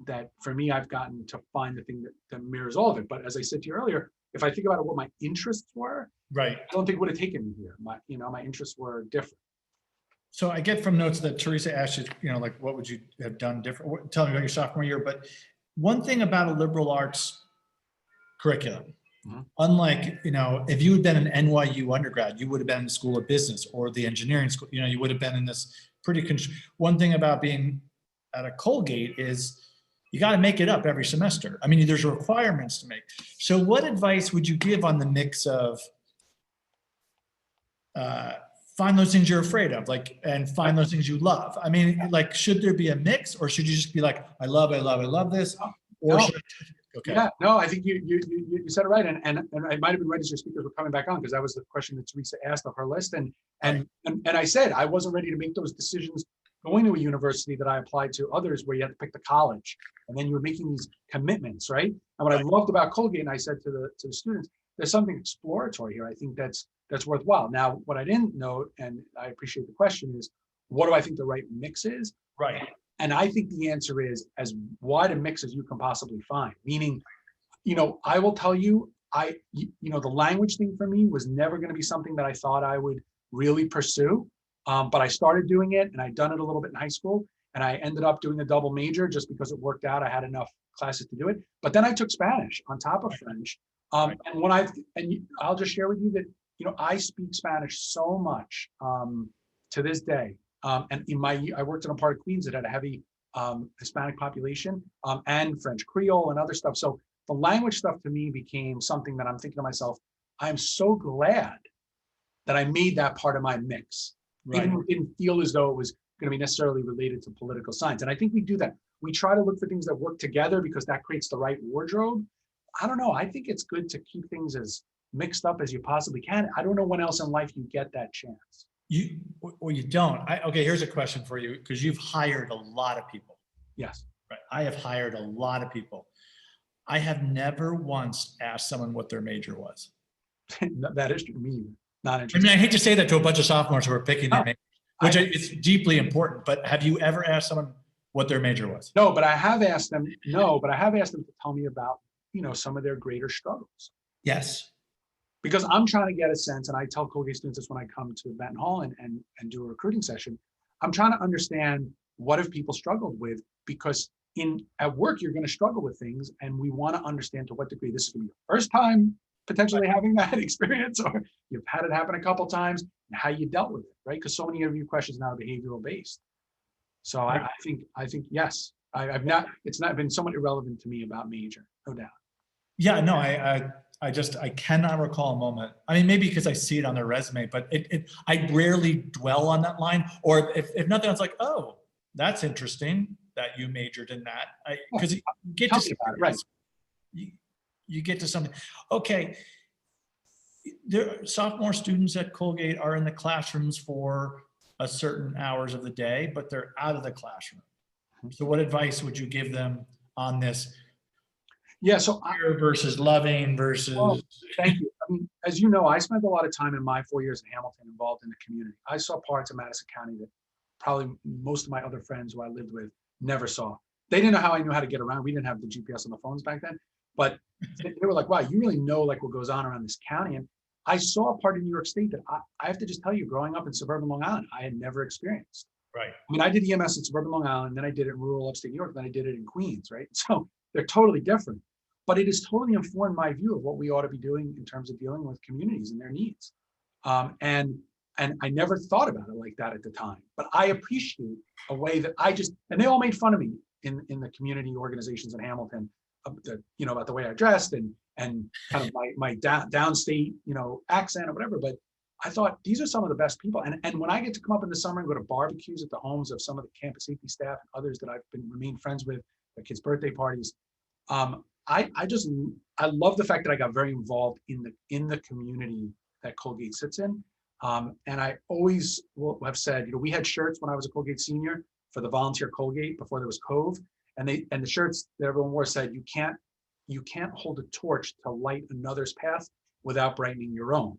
that for me, I've gotten to find the thing that mirrors all of it. But as I said to you earlier, if I think about what my interests were, right, I don't think it would have taken me here. My interests were different. So I get from notes that Teresa asked you, like, what would you have done different? Tell me about your sophomore year. But one thing about a liberal arts curriculum, unlike, if you had been an NYU undergrad, you would have been in the School of Business or the engineering school, you would have been in this one thing about being at a Colgate is you got to make it up every semester. I mean, there's requirements to make. So what advice would you give on the mix of find those things you're afraid of, and find those things you love? I mean, should there be a mix, or should you just be like, I love this? Or no. Okay. Yeah, no, I think you said it right. And I might have been right as your speakers were coming back on, because that was the question that Teresa asked of her list. And I said, I wasn't ready to make those decisions going to a university that I applied to others where you had to pick the college and then you were making these commitments, right? And what I loved about Colgate, and I said to the students, there's something exploratory here. I think that's worthwhile. Now, what I didn't note, and I appreciate the question, is what do I think the right mix is? Right. And I think the answer is as wide a mix as you can possibly find. Meaning, I will tell you, the language thing for me was never going to be something that I thought I would really pursue. But I started doing it, and I'd done it a little bit in high school, and I ended up doing a double major just because it worked out. I had enough classes to do it. But then I took Spanish on top of French. And I'll just share with you that, I speak Spanish so much to this day. And I worked in a part of Queens that had a heavy Hispanic population, and French Creole and other stuff. So the language stuff to me became something that I'm thinking to myself, I'm so glad that I made that part of my mix. Right. Even though it didn't feel as though it was going to be necessarily related to political science. And I think we do that. We try to look for things that work together because that creates the right wardrobe. I don't know. I think it's good to keep things as mixed up as you possibly can. I don't know when else in life you get that chance. You don't. Okay, here's a question for you, because you've hired a lot of people. Yes. Right. I have hired a lot of people. I have never once asked someone what their major was. That is true. Me, not interested. I mean, I hate to say that to a bunch of sophomores who are picking their major, which is deeply important, but have you ever asked someone what their major was. No, but I have asked them. No, but I have asked them to tell me about, some of their greater struggles. Yes. Because I'm trying to get a sense, and I tell Colgate students this when I come to Benton Hall and do a recruiting session. I'm trying to understand what have people struggled with, because at work you're going to struggle with things, and we want to understand to what degree this is going to be your first time potentially having that experience, or you've had it happen a couple times, and how you dealt with it, right? Because so many of your questions now are behavioral based. So I think yes, it's not been somewhat irrelevant to me about major, no doubt. Yeah, no, I cannot recall a moment. I mean, maybe because I see it on their resume, but I rarely dwell on that line. Or if nothing else, like, oh, that's interesting that you majored in that. Because you get to about it, right. You get to something. Okay, sophomore students at Colgate are in the classrooms for a certain hours of the day, but they're out of the classroom. So what advice would you give them on this? Yeah, so versus loving versus. Well, thank you. I mean, as you know, I spent a lot of time in my 4 years in Hamilton involved in the community. I saw parts of Madison County that probably most of my other friends who I lived with never saw. They didn't know how I knew how to get around. We didn't have the GPS on the phones back then, but they were like, wow, you really know like what goes on around this county. And I saw a part of New York State that I have to just tell you, growing up in suburban Long Island, I had never experienced. Right. I mean, I did EMS in suburban Long Island, then I did it in rural upstate New York, then I did it in Queens, right? So they're totally different. But it has totally informed my view of what we ought to be doing in terms of dealing with communities and their needs. And I never thought about it like that at the time. But I appreciate a way that and they all made fun of me in the community organizations in Hamilton, about the way I dressed and kind of my downstate, accent or whatever. But I thought these are some of the best people. And when I get to come up in the summer and go to barbecues at the homes of some of the campus safety staff and others that I've remained friends with, the kids' birthday parties, I love the fact that I got very involved in the community that Colgate sits in. And I always have said, we had shirts when I was a Colgate senior for the volunteer Colgate before there was Cove. And the shirts that everyone wore said, you can't hold a torch to light another's path without brightening your own.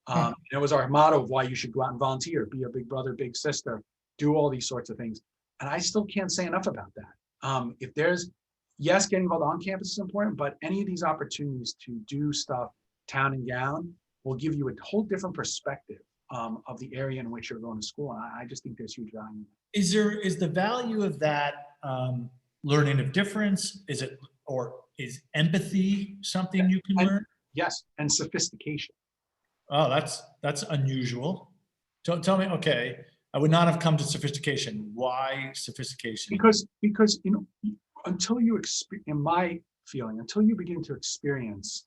And it was our motto of why you should go out and volunteer, be a big brother, big sister, do all these sorts of things. And I still can't say enough about that. If there's, yes, getting involved on campus is important, but any of these opportunities to do stuff town and gown will give you a whole different perspective of the area in which you're going to school. And I just think there's huge value. Is the value of that learning of difference? Is empathy something you can learn? Yes, and sophistication. Oh, that's unusual. Tell me, okay, I would not have come to sophistication. Why sophistication? Because until you in my feeling, until you begin to experience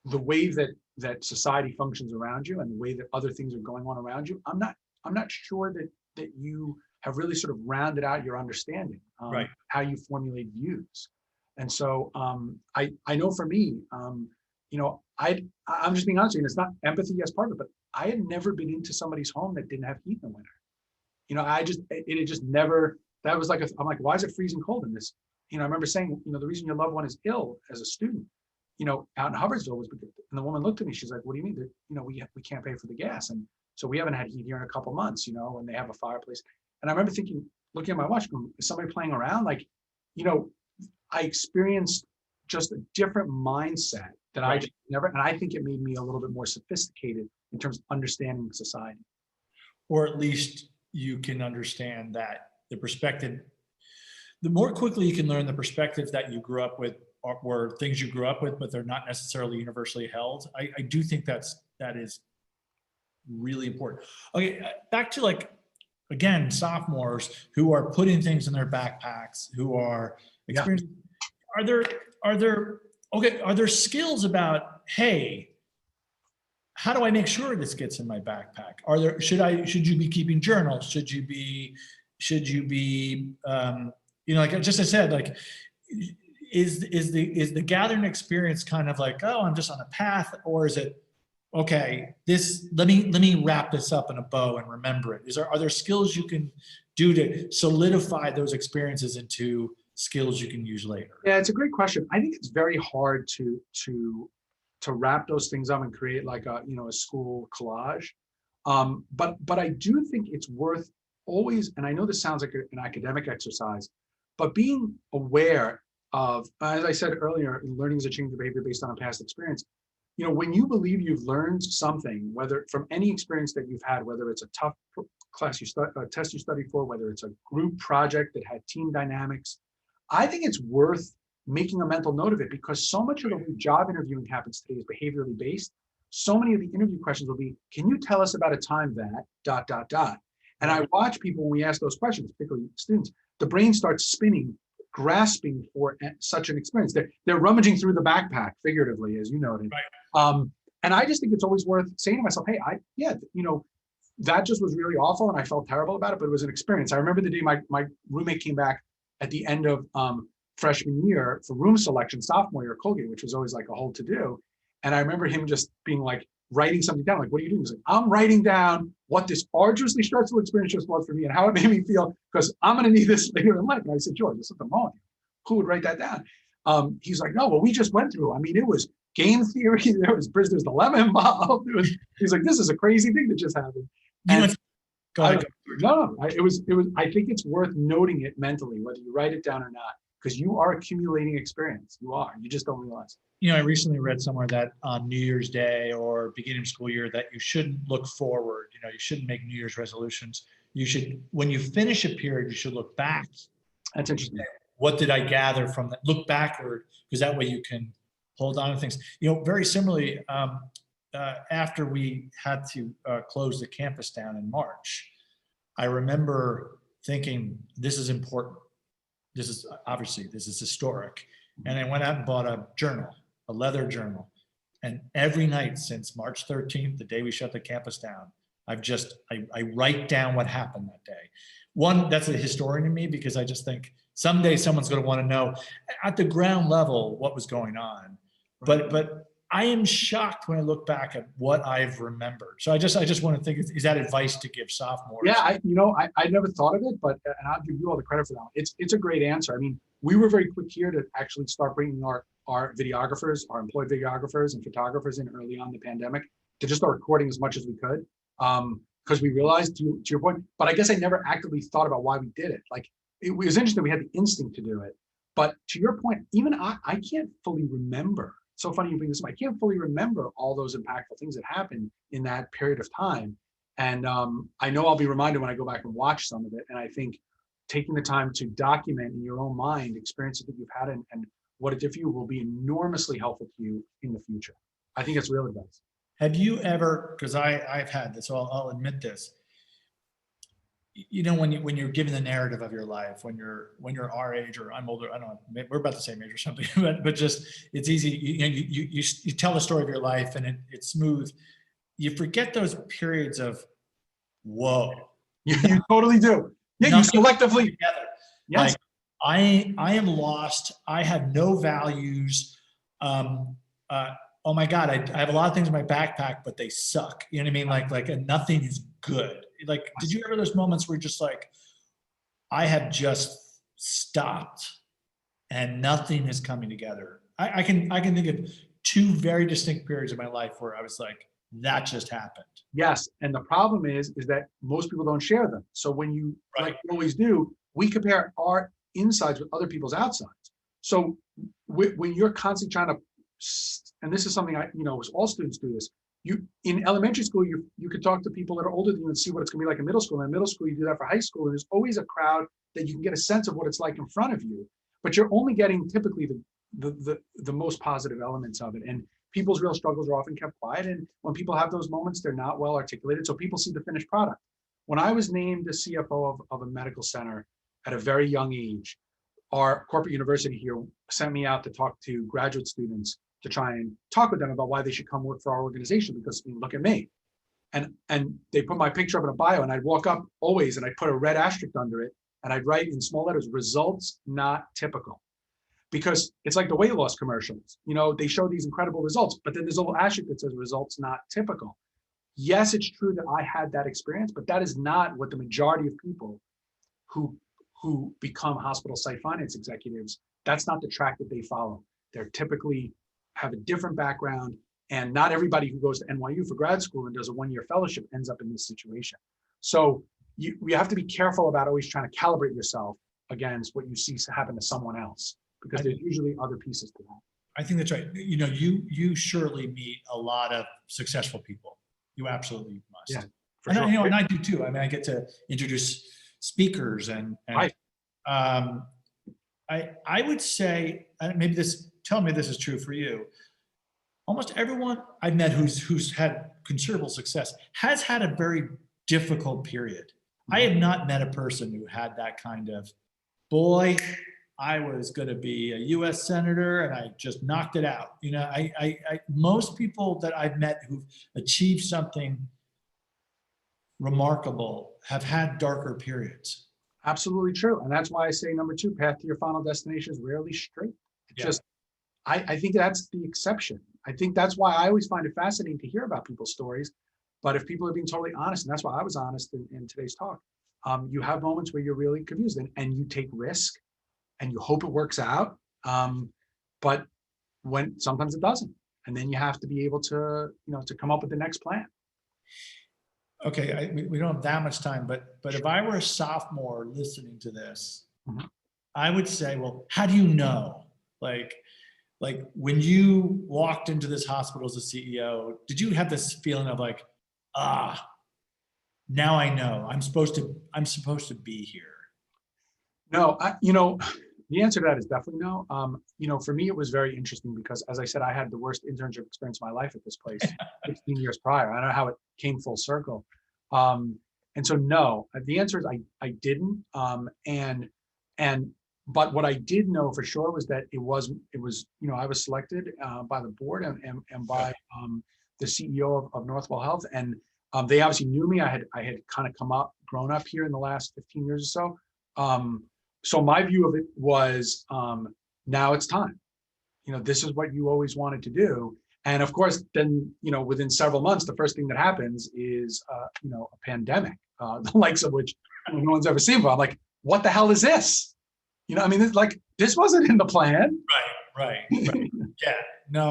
the way that society functions around you and the way that other things are going on around you, I'm not sure that you have really sort of rounded out your understanding, right, how you formulate views. And so I know for me, I'm just being honest with you, and it's not empathy as part of it, but I had never been into somebody's home that didn't have heat in the winter. It had just never, that was like, I'm like, why is it freezing cold in this? I remember saying, the reason your loved one is ill as a student, out in Hubbardsville was because, and the woman looked at me, she's like, what do you mean? We can't pay for the gas. And so we haven't had heat here in a couple months, and they have a fireplace. And I remember thinking, looking at my watch, going, is somebody playing around? Like, I experienced just a different mindset that I just never, and I think it made me a little bit more sophisticated in terms of understanding society. Or at least you can understand that the perspective, the more quickly you can learn the perspective that you grew up with, or things you grew up with, but they're not necessarily universally held. I do think that is really important. Okay, back to again, sophomores who are putting things in their backpacks, who are experiencing, are there skills about, hey, how do I make sure this gets in my backpack? Should you be keeping journals? Should you be like just I said, is the gathering experience kind of like, oh, I'm just on a path, or is it, okay, let me wrap this up in a bow and remember it? Are there skills you can do to solidify those experiences into skills you can use later? Yeah, it's a great question. I think it's very hard to wrap those things up and create like a school collage. But I do think it's worth always, and I know this sounds like an academic exercise, but being aware of, as I said earlier, learning is a change of behavior based on a past experience. You know, when you believe you've learned something, whether from any experience that you've had, whether it's a tough class test you studied for, whether it's a group project that had team dynamics, I think it's worth making a mental note of it, because so much of the way job interviewing happens today is behaviorally based. So many of the interview questions will be, can you tell us about a time that ... And I watch people when we ask those questions, particularly students, the brain starts spinning, grasping for such an experience. They're rummaging through the backpack, figuratively, as you noted. Right. And I just think it's always worth saying to myself, hey, that just was really awful and I felt terrible about it, but it was an experience. I remember the day my roommate came back at the end of freshman year for room selection, sophomore year at Colgate, which was always like a whole to-do. And I remember him just being like, writing something down, like, what are you doing? He's like, I'm writing down what this arduously stressful experience just was for me and how it made me feel, because I'm going to need this later in life. And I said, George, there's something wrong with you. Who would write that down? He's like, no, well, we just went through. I mean, it was game theory. There was prisoner's dilemma involved. He's like, this is a crazy thing that just happened. And it was. I think it's worth noting it mentally, whether you write it down or not, because you are accumulating experience. You just don't realize. I recently read somewhere that on New Year's Day or beginning of school year that you shouldn't look forward. You shouldn't make New Year's resolutions. You should, when you finish a period, you should look back. That's interesting. What did I gather from that? Look backward, because that way you can hold on to things. Very similarly, after we had to close the campus down in March, I remember thinking, this is important. This is historic. And I went out and bought a journal, a leather journal. And every night since March 13th, the day we shut the campus down, I write down what happened that day. One, that's a historian in me, because I just think someday someone's going to want to know at the ground level what was going on. But I am shocked when I look back at what I've remembered. So I just want to think, is that advice to give sophomores? Yeah, I never thought of it, but and I'll give you all the credit for that. It's a great answer. I mean, we were very quick here to actually start bringing our videographers, our employed videographers and photographers in early on in the pandemic to just start recording as much as we could, because we realized, to your point, but I guess I never actively thought about why we did it. Like, it was interesting, we had the instinct to do it. But to your point, even I can't fully remember. So funny you bring this up. I can't fully remember all those impactful things that happened in that period of time. And I know I'll be reminded when I go back and watch some of it. And I think taking the time to document in your own mind experiences that you've had and what it did for you will be enormously helpful to you in the future. I think it's real advice. Have you ever, because I've had this, so I'll admit this, when you're given the narrative of your life, when you're our age, or I'm older, I don't know, we're about the same age or something, but just, it's easy. You tell the story of your life and it's smooth. You forget those periods of, whoa. You totally do. Yeah, you selectively. Together. Yes. Like, I am lost. I have no values. Oh my God, I have a lot of things in my backpack, but they suck. You know what I mean? Like nothing is good. Like, did you ever those moments where you're just like, I have just stopped and nothing is coming together? I can think of two very distinct periods of my life where I was like, that just happened. Yes, and the problem is that most people don't share them. So when you, like you always do, we compare our insides with other people's outsides. So when you're constantly trying to, and this is something all students do this. In elementary school, you could talk to people that are older than you and see what it's going to be like in middle school. And in middle school, you do that for high school. And there's always a crowd that you can get a sense of what it's like in front of you. But you're only getting typically the most positive elements of it. And people's real struggles are often kept quiet. And when people have those moments, they're not well articulated. So people see the finished product. When I was named the CFO of a medical center at a very young age, our corporate university here sent me out to talk to graduate students to try and talk with them about why they should come work for our organization, because look at me. And they put my picture up in a bio, and I'd walk up always and I'd put a red asterisk under it and I'd write in small letters, results not typical. Because it's like the weight loss commercials. They show these incredible results, but then there's a little asterisk that says results not typical. Yes, it's true that I had that experience, but that is not what the majority of people who become hospital site finance executives, that's not the track that they follow. They're typically have a different background, and not everybody who goes to NYU for grad school and does a one-year fellowship ends up in this situation. So you have to be careful about always trying to calibrate yourself against what you see happen to someone else, because there's usually other pieces to that. I think that's right. You know, you surely meet a lot of successful people. You absolutely must. Yeah, for And, sure. you know, and I do too. I mean, I get to introduce speakers and Right. I would say, maybe tell me this is true for you. Almost everyone I've met who's had considerable success has had a very difficult period. I have not met a person who had that kind of, boy, I was going to be a U.S. senator and I just knocked it out. You know, most people that I've met who've achieved something remarkable have had darker periods. Absolutely true. And that's why I say number 2, path to your final destination is rarely straight. I think that's the exception. I think that's why I always find it fascinating to hear about people's stories. But if people are being totally honest, and that's why I was honest in today's talk, you have moments where you're really confused and you take risk and you hope it works out. But sometimes it doesn't. And then you have to be able to, to come up with the next plan. Okay, we don't have that much time, but if I were a sophomore listening to this, I would say, well, how do you know? Like when you walked into this hospital as a CEO, did you have this feeling of like, now I know I'm supposed to be here? No, the answer to that is definitely no. For me, it was very interesting because, as I said, I had the worst internship experience of my life at this place 16 years prior. I don't know how it came full circle. And so, no, the answer is I didn't. But what I did know for sure was that it was I was selected by the board and by the CEO of Northwell Health, and they obviously knew me. I had kind of grown up here in the last 15 years or so. So my view of it was, now it's time. This is what you always wanted to do. And of course, then, within several months, the first thing that happens is, a pandemic, the likes of which no one's ever seen before. I'm like, what the hell is this? I mean, it's like, this wasn't in the plan. Right. Yeah. No,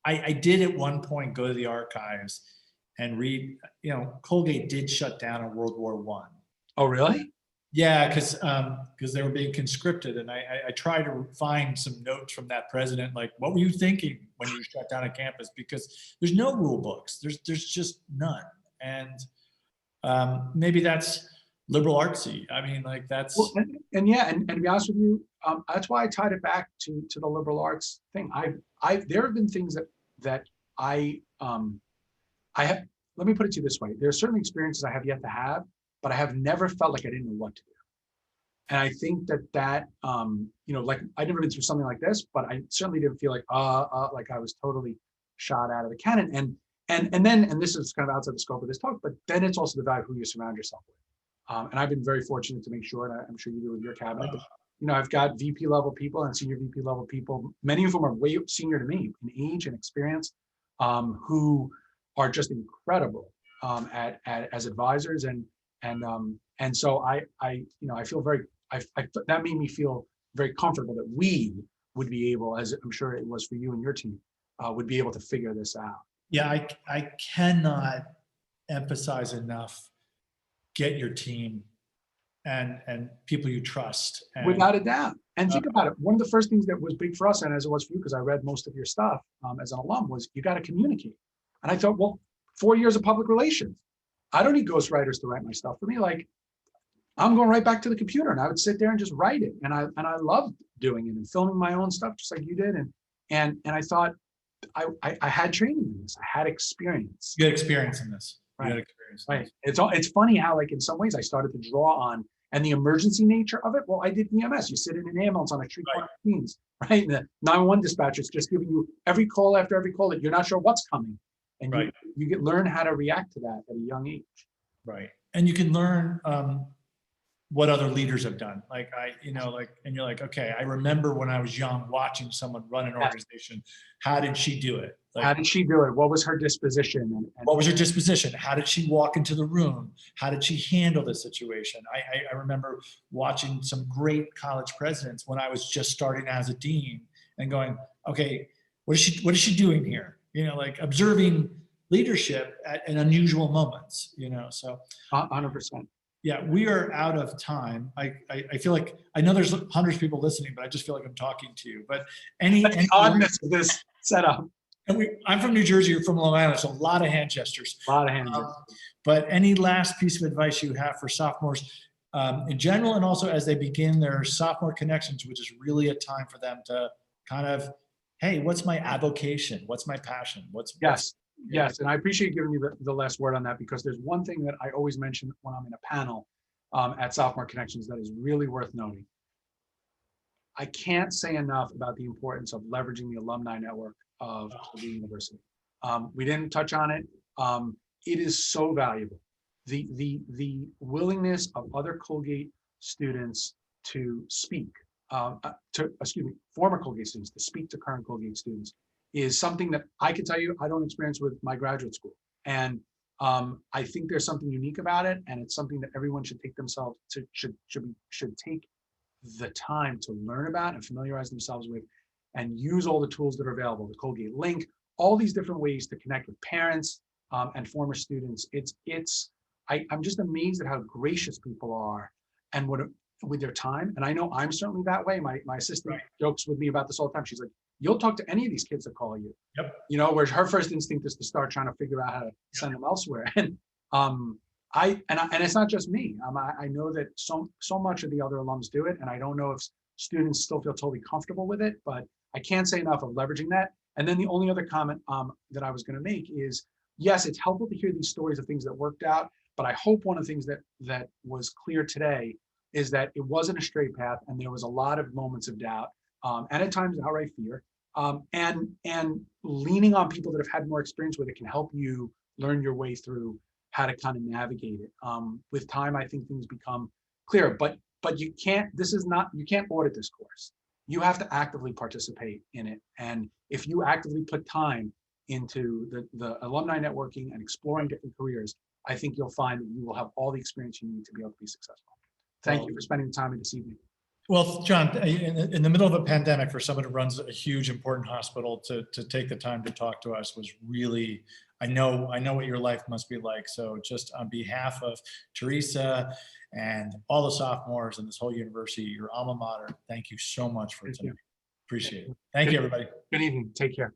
I did at one point go to the archives and read, Colgate did shut down in World War I. Oh, really? Yeah, because they were being conscripted, and I tried to find some notes from that president, like, what were you thinking when you shut down a campus? Because there's no rule books, there's just none, and maybe that's liberal artsy. I mean, like that's and to be honest with you, that's why I tied it back to the liberal arts thing. There have been things that I have. Let me put it to you this way: there are certain experiences I have yet to have, but I have never felt like I didn't know what to do. And I think that like I've never been through something like this, but I certainly didn't feel like I was totally shot out of the cannon. And this is kind of outside the scope of this talk, but then it's also the value of who you surround yourself with. And I've been very fortunate to make sure, and I'm sure you do with your cabinet, that, I've got VP level people and senior VP level people, many of whom are way senior to me in age and experience, who are just incredible as advisors. And so I feel that made me feel very comfortable that we would be able, as I'm sure it was for you and your team, would be able to figure this out. Yeah, I cannot emphasize enough, get your team and people you trust. Without a doubt. And think about it. One of the first things that was big for us, and as it was for you, because I read most of your stuff as an alum, was you got to communicate. And I thought, well, 4 years of public relations. I don't need ghostwriters to write my stuff for me. Like, I'm going right back to the computer, and I would sit there and just write it. And I loved doing it and filming my own stuff, just like you did. And I thought I had training in this. I had experience. You had experience in this. Right. Right. It's funny how, like, in some ways I started to draw on, and the emergency nature of it. Well, I did EMS. You sit in an ambulance on a street corner scenes, right? And the 911 dispatcher is just giving you every call after every call that you're not sure what's coming. And you learn how to react to that at a young age. Right. And you can learn what other leaders have done. Like and you're like, okay, I remember when I was young watching someone run an organization. How did she do it? Like, how did she do it? What was her disposition? And what was her disposition? How did she walk into the room? How did she handle the situation? I remember watching some great college presidents when I was just starting as a dean and going, okay, what is she doing here? Like observing leadership in unusual moments, so. 100%. Yeah, we are out of time. I feel like, I know there's hundreds of people listening, but I just feel like I'm talking to you. But any Oddness of this setup. And I'm from New Jersey, you're from Long Island, so a lot of hand gestures. A lot of hand gestures. But any last piece of advice you have for sophomores in general, and also as they begin their sophomore connections, which is really a time for them to kind of, hey, what's my avocation? What's my passion? Yes, and I appreciate you giving me the last word on that, because there's one thing that I always mention when I'm in a panel at Sophomore Connections that is really worth noting. I can't say enough about the importance of leveraging the alumni network of Colgate University. We didn't touch on it. It is so valuable. The willingness of other Colgate students to speak, former Colgate students to speak to current Colgate students is something that I can tell you I don't experience with my graduate school. And I think there's something unique about it, and it's something that everyone should take themselves to should take the time to learn about and familiarize themselves with, and use all the tools that are available, the Colgate link, all these different ways to connect with parents and former students. I'm just amazed at how gracious people are and with their time. And I know I'm certainly that way. My assistant jokes with me about this all the time. She's like, you'll talk to any of these kids that call you. Yep. Where her first instinct is to start trying to figure out how to send them elsewhere. And and it's not just me. I know that so much of the other alums do it, and I don't know if students still feel totally comfortable with it, but I can't say enough of leveraging that. And then the only other comment that I was going to make is, yes, it's helpful to hear these stories of things that worked out, but I hope one of the things that was clear today is that it wasn't a straight path, and there was a lot of moments of doubt, and at times outright fear. And leaning on people that have had more experience with it can help you learn your way through how to kind of navigate it. With time, I think things become clearer, but you can't audit this course. You have to actively participate in it. And if you actively put time into the alumni networking and exploring different careers, I think you'll find that you will have all the experience you need to be able to be successful. Thank you for spending the time this evening. Well, John, in the middle of a pandemic, for someone who runs a huge, important hospital, to take the time to talk to us was really, I know what your life must be like. So just on behalf of Teresa and all the sophomores and this whole university, your alma mater, thank you so much for tonight. Appreciate it. Thank you, everybody. Good evening. Take care.